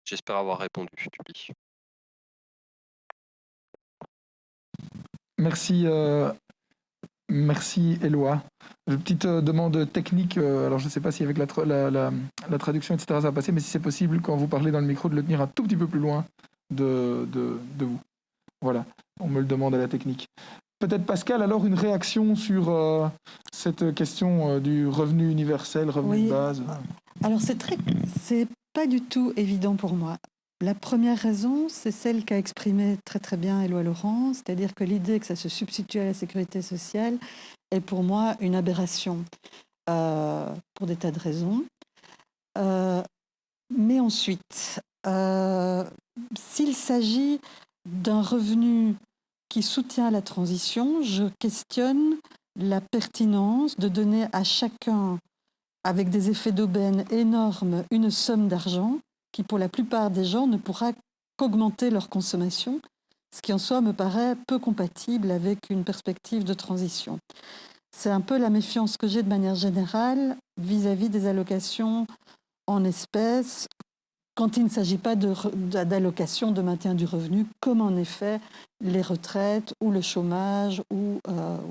J'espère avoir répondu, Julie. Merci, merci Éloi. Une petite demande technique, alors je ne sais pas si avec la traduction, etc., ça va passer, mais si c'est possible, quand vous parlez dans le micro, de le tenir un tout petit peu plus loin de vous. Voilà, on me le demande à la technique. Peut-être Pascal, alors une réaction sur cette question du revenu universel, revenu de base. Alors c'est pas du tout évident pour moi. La première raison, c'est celle qu'a exprimée très très bien Éloi Laurent, c'est-à-dire que l'idée que ça se substitue à la sécurité sociale est pour moi une aberration pour des tas de raisons. Mais ensuite, s'il s'agit d'un revenu qui soutient la transition, je questionne la pertinence de donner à chacun, avec des effets d'aubaine énormes, une somme d'argent qui, pour la plupart des gens, ne pourra qu'augmenter leur consommation, ce qui en soi me paraît peu compatible avec une perspective de transition. C'est un peu la méfiance que j'ai de manière générale vis-à-vis des allocations en espèces, quand il ne s'agit pas d'allocation de maintien du revenu, comme en effet les retraites ou le chômage ou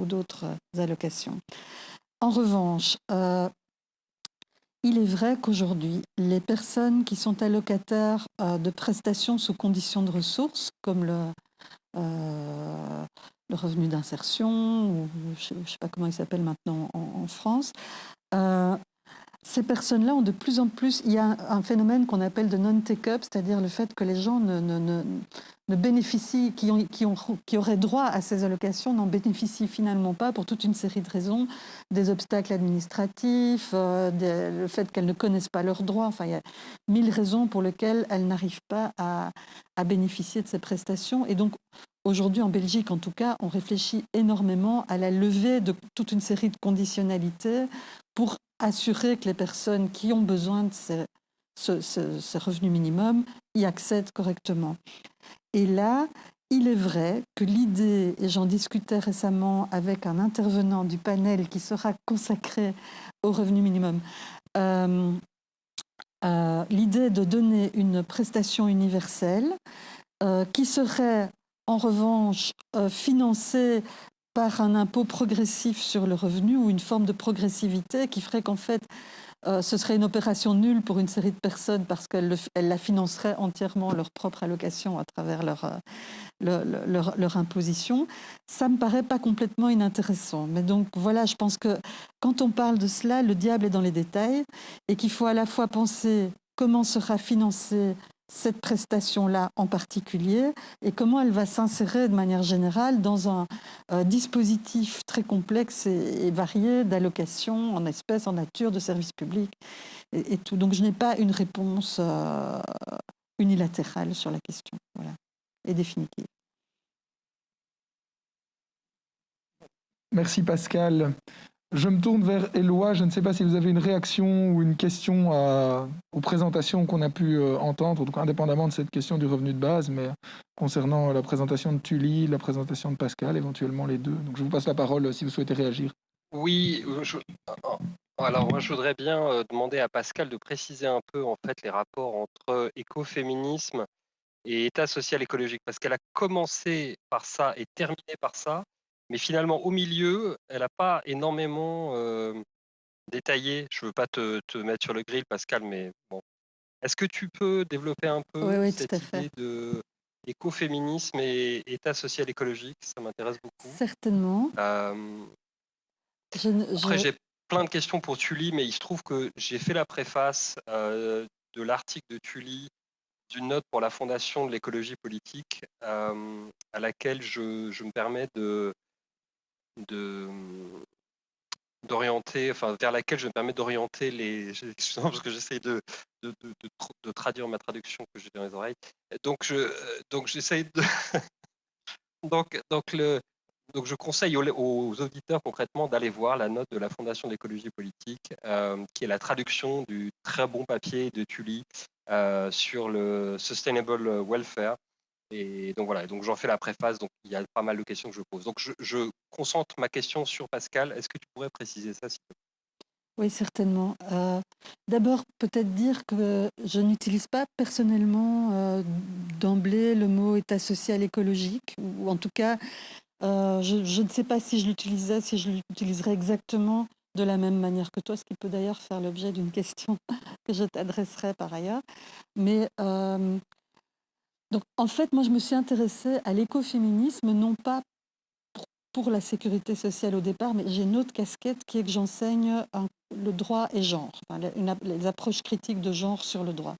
d'autres allocations. En revanche, il est vrai qu'aujourd'hui, les personnes qui sont allocataires de prestations sous conditions de ressources, comme le revenu d'insertion, ou je ne sais pas comment il s'appelle maintenant en France, ces personnes-là ont de plus en plus... Il y a un phénomène qu'on appelle de non-take-up, c'est-à-dire le fait que les gens ne bénéficient, qui auraient droit à ces allocations, n'en bénéficient finalement pas pour toute une série de raisons, des obstacles administratifs, le fait qu'elles ne connaissent pas leurs droits. Enfin, il y a 1000 raisons pour lesquelles elles n'arrivent pas à bénéficier de ces prestations. Et donc, aujourd'hui, en Belgique, en tout cas, on réfléchit énormément à la levée de toute une série de conditionnalités pour assurer que les personnes qui ont besoin de ces revenus minimums y accèdent correctement. Et là, il est vrai que l'idée, et j'en discutais récemment avec un intervenant du panel qui sera consacré au revenu minimum, l'idée de donner une prestation universelle qui serait en revanche financée par un impôt progressif sur le revenu ou une forme de progressivité qui ferait qu'en fait, ce serait une opération nulle pour une série de personnes parce qu'elles la financeraient entièrement leur propre allocation à travers leur imposition. Ça me paraît pas complètement inintéressant. Mais donc voilà, je pense que quand on parle de cela, le diable est dans les détails et qu'il faut à la fois penser comment sera financée cette prestation-là en particulier et comment elle va s'insérer de manière générale dans un dispositif très complexe et varié d'allocation en espèces, en nature, de services publics et tout. Donc je n'ai pas une réponse unilatérale sur la question, voilà, et définitive. Merci Pascal. Je me tourne vers Éloi. Je ne sais pas si vous avez une réaction ou une question aux présentations qu'on a pu entendre, donc indépendamment de cette question du revenu de base, mais concernant la présentation de Tully, la présentation de Pascal, éventuellement les deux. Donc je vous passe la parole si vous souhaitez réagir. Oui, alors moi je voudrais bien demander à Pascal de préciser un peu en fait les rapports entre écoféminisme et état social écologique, parce qu'elle a commencé par ça et terminé par ça, mais finalement au milieu, elle n'a pas énormément détaillé. Je ne veux pas te mettre sur le grill, Pascal, mais bon. Est-ce que tu peux développer un Oui, peu oui, tout cette à fait. idée de écoféminisme et état social écologique? Ça m'intéresse beaucoup. Certainement. Euh, Je, ne- Après, je- j'ai plein de questions pour Tully, mais il se trouve que j'ai fait la préface de l'article de Tully d'une note pour la Fondation de l'écologie politique, à laquelle je me permets de- d'orienter, enfin vers laquelle je me permets d'orienter les. Excusez-moi parce que j'essaye de traduire ma traduction que j'ai dans les oreilles. Donc j'essaye de. Donc, donc je conseille aux auditeurs concrètement d'aller voir la note de la Fondation d'écologie politique, qui est la traduction du très bon papier de Tully sur le Sustainable Welfare. Et donc voilà, donc j'en fais la préface, donc il y a pas mal de questions que je pose. Donc je concentre ma question sur Pascal. Est-ce que tu pourrais préciser ça, s'il te oui, certainement. D'abord, peut-être dire que je n'utilise pas personnellement d'emblée le mot état social écologique, ou en tout cas, je ne sais pas si je l'utilisais, si je l'utiliserais exactement de la même manière que toi, ce qui peut d'ailleurs faire l'objet d'une question que je t'adresserai par ailleurs. Mais donc, en fait, moi, je me suis intéressée à l'écoféminisme, non pas pour la sécurité sociale au départ, mais j'ai une autre casquette qui est que j'enseigne le droit et genre, enfin, les approches critiques de genre sur le droit.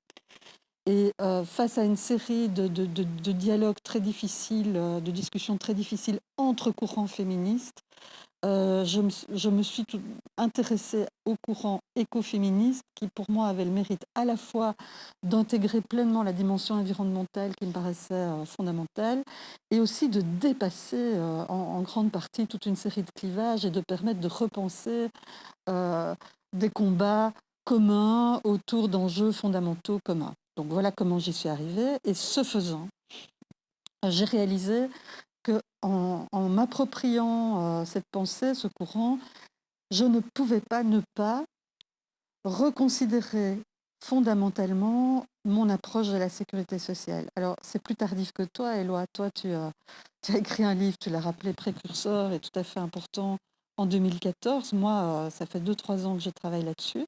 Et face à une série de dialogues très difficiles, de discussions très difficiles entre courants féministes, je me suis intéressée au courant écoféministe qui, pour moi, avait le mérite à la fois d'intégrer pleinement la dimension environnementale qui me paraissait fondamentale et aussi de dépasser en grande partie toute une série de clivages et de permettre de repenser des combats communs autour d'enjeux fondamentaux communs. Donc voilà comment j'y suis arrivée. Et ce faisant, j'ai réalisé qu'en m'appropriant cette pensée, ce courant, je ne pouvais pas ne pas reconsidérer fondamentalement mon approche de la sécurité sociale. Alors, c'est plus tardif que toi, Éloi. Toi, tu as écrit un livre, tu l'as rappelé, précurseur et tout à fait important en 2014. Moi, ça fait 2-3 ans que je travaille là-dessus.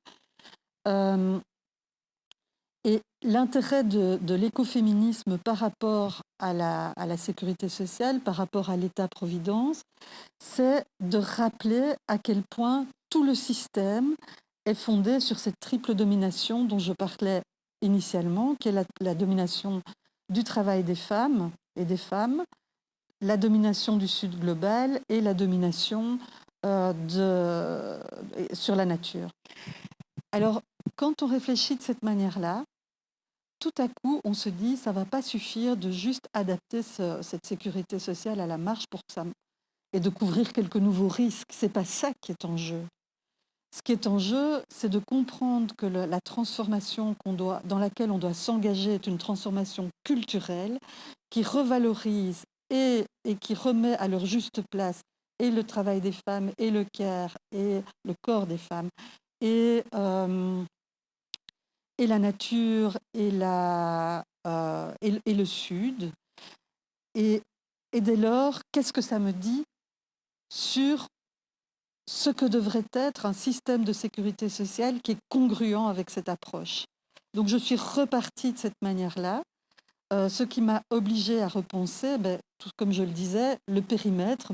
Et l'intérêt de l'écoféminisme par rapport à la sécurité sociale, par rapport à l'État-providence, c'est de rappeler à quel point tout le système est fondé sur cette triple domination dont je parlais initialement, qui est la domination du travail des femmes et des femmes, la domination du Sud global et la domination sur la nature. Alors, quand on réfléchit de cette manière-là, tout à coup, on se dit ça ne va pas suffire de juste adapter cette sécurité sociale à la marge pour que ça, et de couvrir quelques nouveaux risques. Ce n'est pas ça qui est en jeu. Ce qui est en jeu, c'est de comprendre que la transformation dans laquelle on doit s'engager est une transformation culturelle qui revalorise et qui remet à leur juste place et le travail des femmes et le care et le corps des femmes et la nature et le Sud. Et dès lors, qu'est-ce que ça me dit sur ce que devrait être un système de sécurité sociale qui est congruent avec cette approche? Donc je suis repartie de cette manière-là, ce qui m'a obligée à repenser, tout comme je le disais, le périmètre.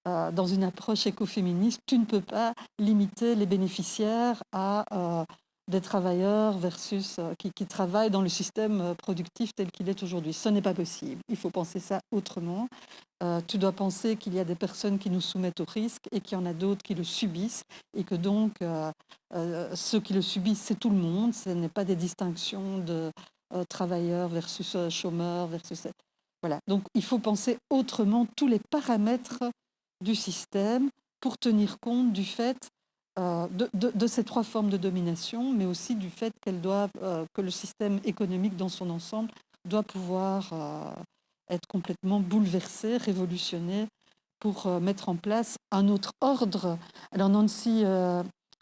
Dans une approche écoféministe, tu ne peux pas limiter les bénéficiaires à des travailleurs versus qui travaillent dans le système productif tel qu'il est aujourd'hui. Ce n'est pas possible. Il faut penser ça autrement. Tu dois penser qu'il y a des personnes qui nous soumettent au risque et qu'il y en a d'autres qui le subissent et que donc ceux qui le subissent, c'est tout le monde. Ce n'est pas des distinctions de travailleurs versus chômeurs versus... Voilà. Donc il faut penser autrement tous les paramètres du système pour tenir compte du fait de ces trois formes de domination, mais aussi du fait que le système économique dans son ensemble doit pouvoir être complètement bouleversé, révolutionné, pour mettre en place un autre ordre. Alors Nancy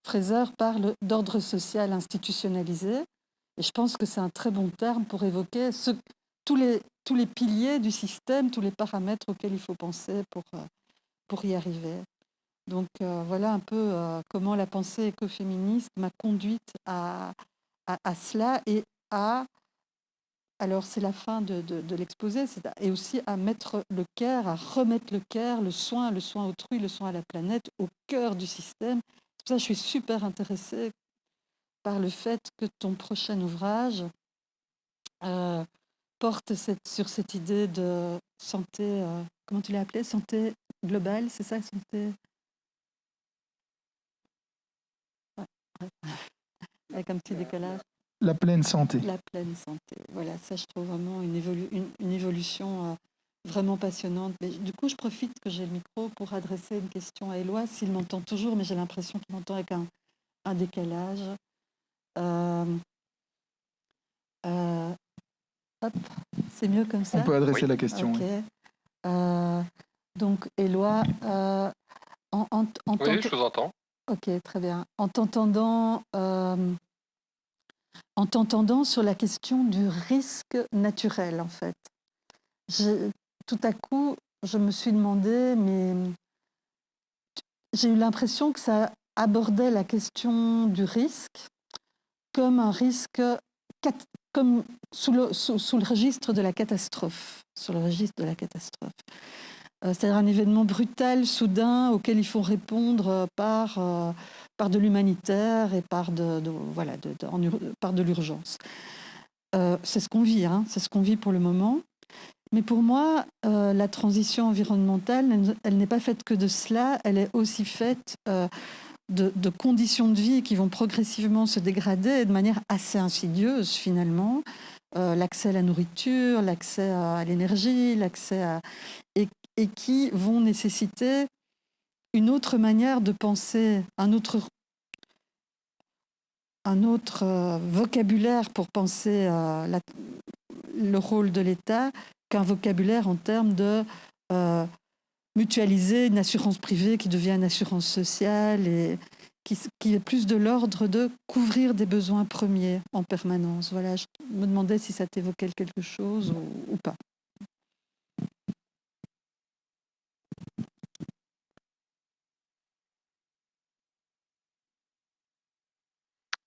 Fraser parle d'ordre social institutionnalisé, et je pense que c'est un très bon terme pour évoquer tous les piliers du système, tous les paramètres auxquels il faut penser pour y arriver. Donc voilà un peu comment la pensée écoféministe m'a conduite à cela et alors c'est la fin de l'exposé, et aussi à mettre le care, à remettre le care, le soin autrui, le soin à la planète au cœur du système. C'est pour ça que je suis super intéressée par le fait que ton prochain ouvrage porte sur cette idée de santé, comment tu l'as appelé, santé globale, c'est ça, santé... Avec un petit décalage. La pleine santé. La pleine santé. Voilà, ça, je trouve vraiment une évolution vraiment passionnante. Mais, du coup, je profite que j'ai le micro pour adresser une question à Éloi, s'il m'entend toujours, mais j'ai l'impression qu'il m'entend avec un décalage. Hop, c'est mieux comme ça. On peut adresser Oui. la question. Ok. Oui. Donc, Éloi, Oui, je vous entends. Ok, très bien. En t'entendant sur la question du risque naturel, en fait. Tout à coup, je me suis demandé, mais j'ai eu l'impression que ça abordait la question du risque comme un risque, comme sous le registre de la catastrophe, sur le registre de la catastrophe. C'est-à-dire un événement brutal, soudain, auquel il faut répondre par de l'humanitaire et par de l'urgence. C'est ce qu'on vit, c'est ce qu'on vit pour le moment. Mais pour moi, la transition environnementale, elle n'est pas faite que de cela, elle est aussi faite de conditions de vie qui vont progressivement se dégrader de manière assez insidieuse finalement. L'accès à la nourriture, l'accès à l'énergie, et qui vont nécessiter une autre manière de penser, un autre vocabulaire pour penser le rôle de l'État qu'un vocabulaire en termes de mutualiser une assurance privée qui devient une assurance sociale et qui est plus de l'ordre de couvrir des besoins premiers en permanence. Voilà, je me demandais si ça t'évoquait quelque chose ou pas.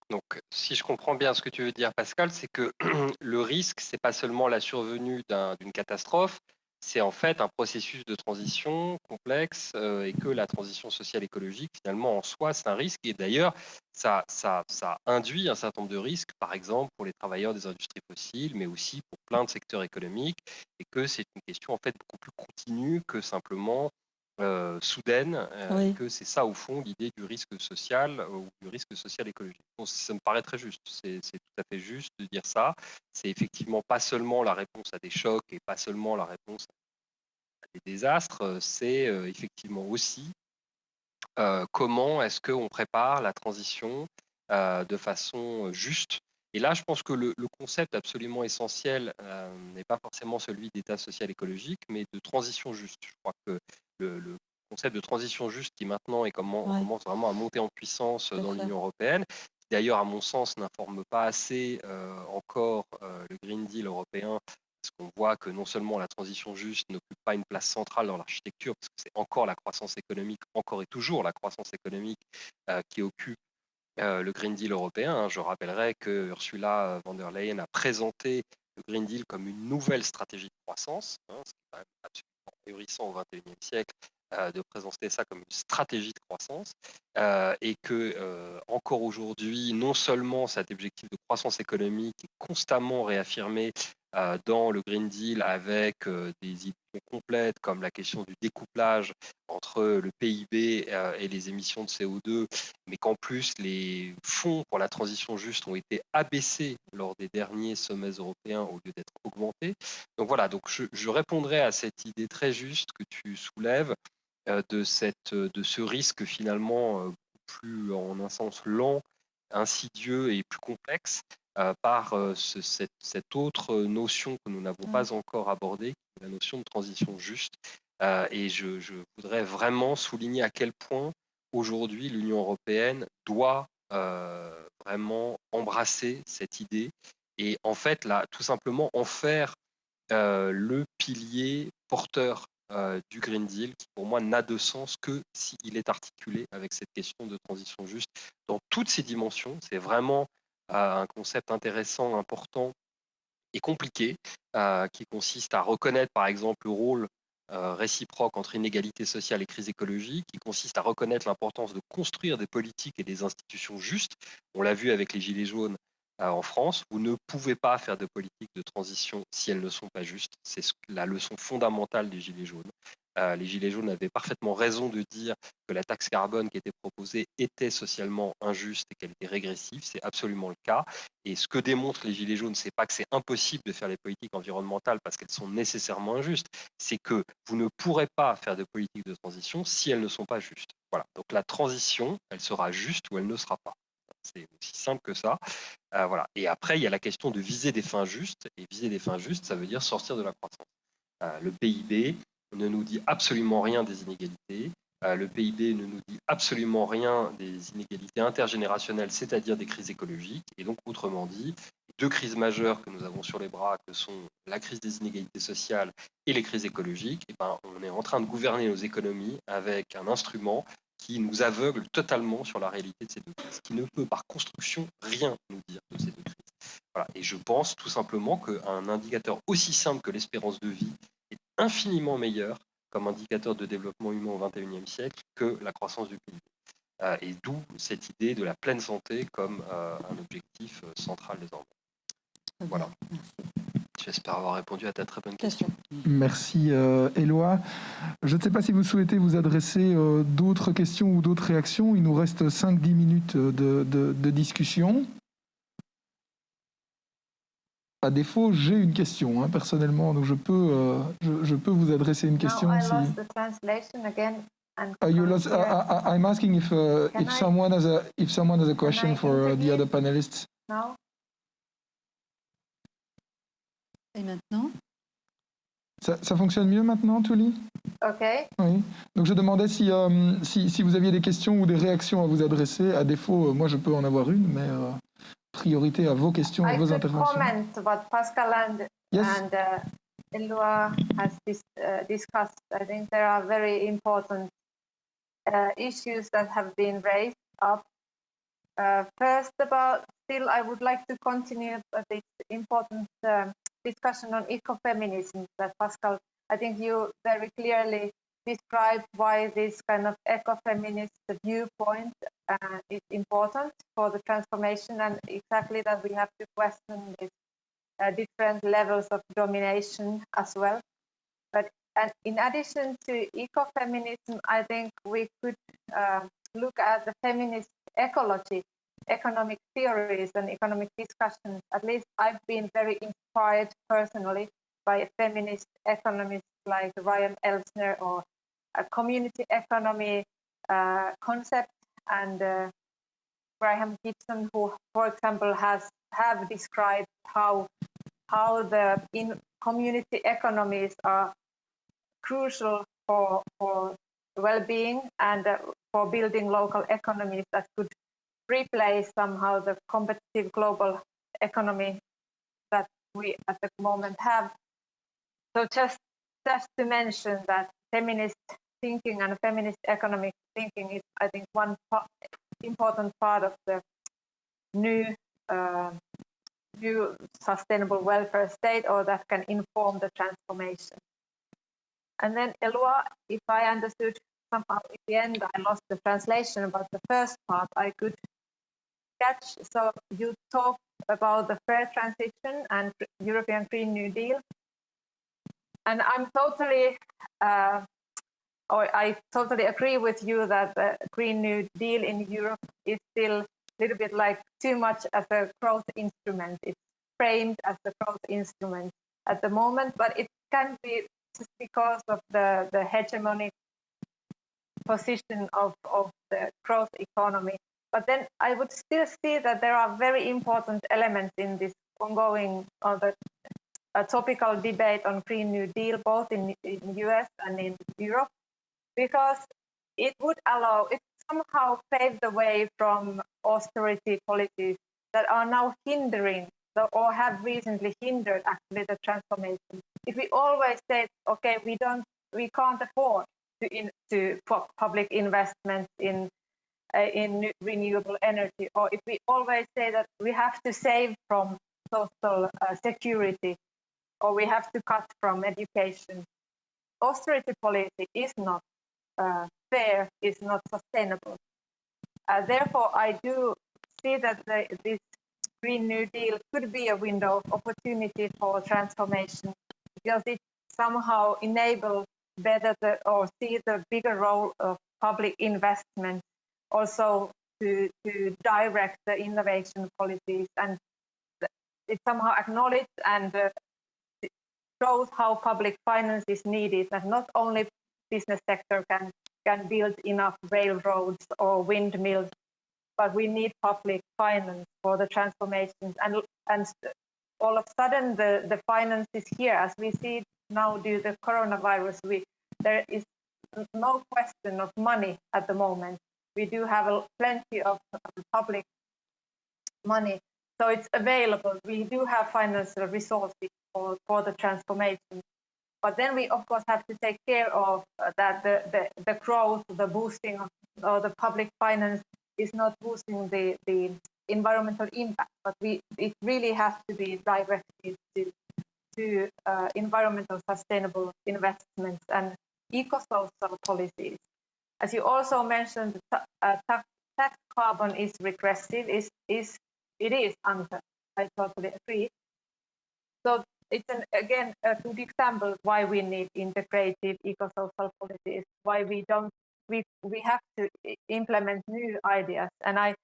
Donc, si je comprends bien ce que tu veux dire, Pascal, c'est que le risque, c'est pas seulement la survenue d'une catastrophe, c'est en fait un processus de transition complexe et que la transition sociale écologique, finalement, en soi, c'est un risque. Et d'ailleurs, ça induit un certain nombre de risques, par exemple pour les travailleurs des industries fossiles, mais aussi pour plein de secteurs économiques, et que c'est une question en fait beaucoup plus continue que simplement soudaine, Oui. et que c'est ça au fond l'idée du risque social ou du risque social écologique. Donc, ça me paraît très juste, c'est tout à fait juste de dire ça. C'est effectivement pas seulement la réponse à des chocs et pas seulement la réponse à des désastres, c'est effectivement aussi comment est-ce qu'on prépare la transition de façon juste. Et là, je pense que le concept absolument essentiel n'est pas forcément celui d'état social écologique, mais de transition juste. Je crois que le concept de transition juste qui maintenant commence vraiment à monter en puissance dans l'Union européenne, qui d'ailleurs, à mon sens, n'informe pas assez encore le Green Deal européen, parce qu'on voit que non seulement la transition juste n'occupe pas une place centrale dans l'architecture, parce que c'est encore la croissance économique, encore et toujours la croissance économique qui occupe le Green Deal européen. Je rappellerai que Ursula von der Leyen a présenté le Green Deal comme une nouvelle stratégie de croissance, ce qui est quand même absolument ahurissant au XXIe siècle de présenter ça comme une stratégie de croissance, et que encore aujourd'hui, non seulement cet objectif de croissance économique est constamment réaffirmé dans le Green Deal avec des idées complètes comme la question du découplage entre le PIB et les émissions de CO2, mais qu'en plus les fonds pour la transition juste ont été abaissés lors des derniers sommets européens au lieu d'être augmentés. Donc voilà, donc je répondrai à cette idée très juste que tu soulèves de ce risque finalement plus, en un sens, lent, insidieux et plus complexe par cette autre notion que nous n'avons pas encore abordée, qui est la notion de transition juste. Et je voudrais vraiment souligner à quel point aujourd'hui l'Union européenne doit vraiment embrasser cette idée et en fait, là, tout simplement en faire le pilier porteur du Green Deal, qui pour moi n'a de sens que s'il est articulé avec cette question de transition juste dans toutes ses dimensions. C'est vraiment un concept intéressant, important et compliqué, qui consiste à reconnaître par exemple le rôle réciproque entre inégalité sociale et crise écologique, qui consiste à reconnaître l'importance de construire des politiques et des institutions justes. On l'a vu avec les Gilets jaunes en France, vous ne pouvez pas faire de politique de transition si elles ne sont pas justes. C'est la leçon fondamentale des Gilets jaunes. Les Gilets jaunes avaient parfaitement raison de dire que la taxe carbone qui était proposée était socialement injuste et qu'elle était régressive. C'est absolument le cas. Et ce que démontrent les Gilets jaunes, c'est pas que c'est impossible de faire les politiques environnementales parce qu'elles sont nécessairement injustes, c'est que vous ne pourrez pas faire de politique de transition si elles ne sont pas justes. Voilà. Donc la transition, elle sera juste ou elle ne sera pas. C'est aussi simple que ça. Voilà. Et après, il y a la question de viser des fins justes. Et viser des fins justes, ça veut dire sortir de la croissance. Le PIB ne nous dit absolument rien des inégalités. Le PIB ne nous dit absolument rien des inégalités intergénérationnelles, c'est-à-dire des crises écologiques. Et donc, autrement dit, les deux crises majeures que nous avons sur les bras, que sont la crise des inégalités sociales et les crises écologiques, eh ben, on est en train de gouverner nos économies avec un instrument qui nous aveugle totalement sur la réalité de ces deux crises, qui ne peut par construction rien nous dire de ces deux crises. Voilà. Et je pense tout simplement qu'un indicateur aussi simple que l'espérance de vie est infiniment meilleur comme indicateur de développement humain au XXIe siècle que la croissance du PIB. Et d'où cette idée de la pleine santé comme un objectif central désormais. Voilà. J'espère avoir répondu à ta très bonne question. Merci Éloi. Je ne sais pas si vous souhaitez vous adresser d'autres questions ou d'autres réactions. Il nous reste 5-10 minutes de discussion. À défaut, j'ai une question personnellement, donc je peux vous adresser une question. Now I lost the translation again. I'm asking if someone has a question for the other panelists. Now? Et maintenant? Ça fonctionne mieux maintenant, Tuli? Ok. Oui. Donc je demandais si vous aviez des questions ou des réactions à vous adresser. À défaut, moi je peux en avoir une, mais priorité à vos questions et vos interventions. I could comment what Pascal and Éloi has discussed. I think there are very important issues that have been raised up. First, I would like to continue this important discussion on ecofeminism that Pascal, I think you very clearly described why this kind of ecofeminist viewpoint is important for the transformation, and exactly that we have to question these different levels of domination as well. And in addition to ecofeminism, I think we could look at the feminist ecology, economic theories and economic discussions. At least I've been very inspired personally by feminist economists like Ryan Elsner or a community economy concept, and Graham Gibson, who, for example, have described how the community economies are crucial for well-being and for building local economies that could replace somehow the competitive global economy that we at the moment have. So just to mention that feminist thinking and feminist economic thinking is, I think, one important part of the new sustainable welfare state, or that can inform the transformation. And then Éloi, if I understood somehow at the end, I lost the translation, but the first part I could catch. So you talked about the fair transition and European Green New Deal. And I totally agree with you that the Green New Deal in Europe is still a little bit like too much as a growth instrument. It's framed as a growth instrument at the moment, but it can be just because of the hegemonic position of the growth economy. But then I would still see that there are very important elements in this ongoing the topical debate on Green New Deal, both in US and in Europe, because it would somehow pave the way from austerity policies that are now hindering or have recently hindered actually the transformation. If we always say, okay, we can't afford to public investments in renewable energy, or if we always say that we have to save from social security, or we have to cut from education, austerity policy is not fair, is not sustainable. Therefore, I do see that this Green New Deal could be a window of opportunity for transformation, because it somehow enables or see the bigger role of public investment, also to direct the innovation policies, and it somehow acknowledges and shows how public finance is needed, that not only business sector can build enough railroads or windmills, but we need public finance for the transformations. And all of a sudden, the finance is here. As we see now due to the coronavirus, there is no question of money at the moment. We do have plenty of public money, so it's available. We do have financial resources for the transformation. But then we, of course, have to take care of that the growth, the boosting of the public finance is not boosting the environmental impact, but it really has to be directed to environmental sustainable investments and eco-social policies. As you also mentioned, tax carbon is regressive. It is unfair. I totally agree. So it's again a good example why we need integrative eco-social policies. Why we have to implement new ideas. And I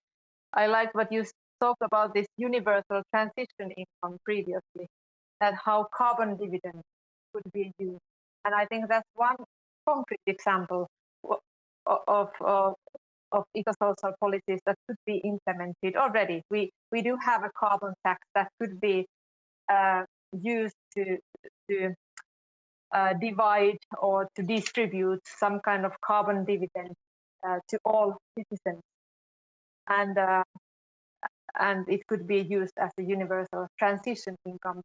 like what you talked about, this universal transition income previously, that how carbon dividends could be used. And I think that's one concrete example of eco-social policies that could be implemented already. We do have a carbon tax that could be used to divide or to distribute some kind of carbon dividend to all citizens, and it could be used as a universal transition income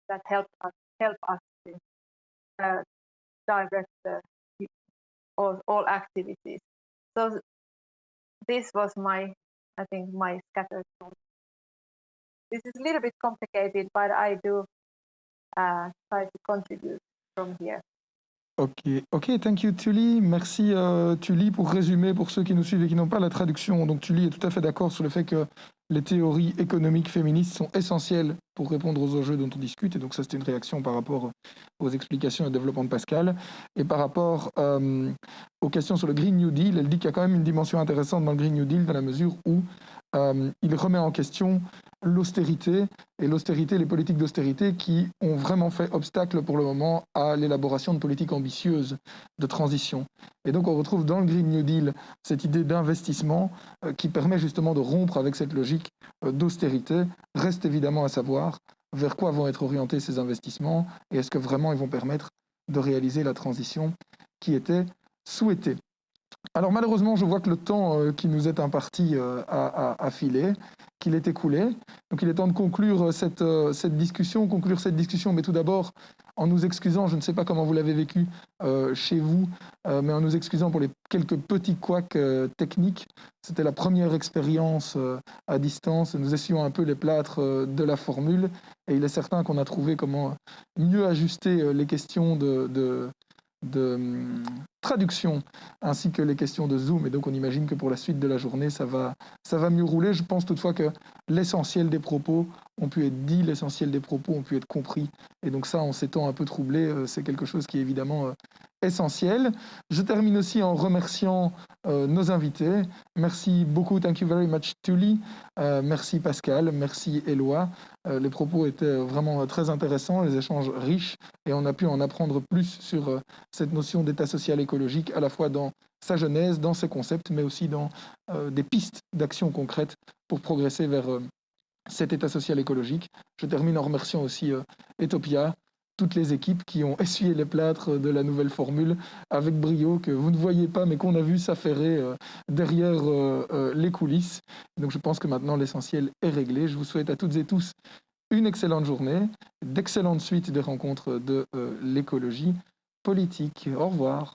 that help us to direct all activities. So this was my scattered thoughts. This is a little bit complicated, but I do try to contribute from here. Ok, thank you Tully. Merci Tully pour résumer pour ceux qui nous suivent et qui n'ont pas la traduction. Donc Tully est tout à fait d'accord sur le fait que les théories économiques féministes sont essentielles pour répondre aux enjeux dont on discute. Et donc ça, c'était une réaction par rapport aux explications et au développement de Pascal. Et par rapport aux questions sur le Green New Deal, elle dit qu'il y a quand même une dimension intéressante dans le Green New Deal dans la mesure où il remet en question l'austérité, les politiques d'austérité qui ont vraiment fait obstacle pour le moment à l'élaboration de politiques ambitieuses de transition. Et donc on retrouve dans le Green New Deal cette idée d'investissement qui permet justement de rompre avec cette logique d'austérité. Reste évidemment à savoir vers quoi vont être orientés ces investissements et est-ce que vraiment ils vont permettre de réaliser la transition qui était souhaitée. Alors malheureusement, je vois que le temps qui nous est imparti a filé, qu'il est écoulé. Donc il est temps de conclure cette discussion, mais tout d'abord en nous excusant, je ne sais pas comment vous l'avez vécu chez vous, mais en nous excusant pour les quelques petits couacs techniques. C'était la première expérience à distance. Nous essuyons un peu les plâtres de la formule et il est certain qu'on a trouvé comment mieux ajuster les questions de traduction ainsi que les questions de Zoom, et donc on imagine que pour la suite de la journée ça va mieux rouler. Je pense toutefois que l'essentiel des propos ont pu être dit, l'essentiel des propos ont pu être compris, et donc ça, en ces temps un peu troublés, c'est quelque chose qui évidemment essentiel. Je termine aussi en remerciant nos invités. Merci beaucoup, thank you very much, Tully. Merci Pascal, merci Éloi. Les propos étaient vraiment très intéressants, les échanges riches, et on a pu en apprendre plus sur cette notion d'état social écologique, à la fois dans sa genèse, dans ses concepts, mais aussi dans des pistes d'action concrètes pour progresser vers cet état social écologique. Je termine en remerciant aussi Etopia, toutes les équipes qui ont essuyé les plâtres de la nouvelle formule avec brio, que vous ne voyez pas, mais qu'on a vu s'affairer derrière les coulisses. Donc je pense que maintenant l'essentiel est réglé. Je vous souhaite à toutes et tous une excellente journée, d'excellentes suites des rencontres de l'écologie politique. Au revoir.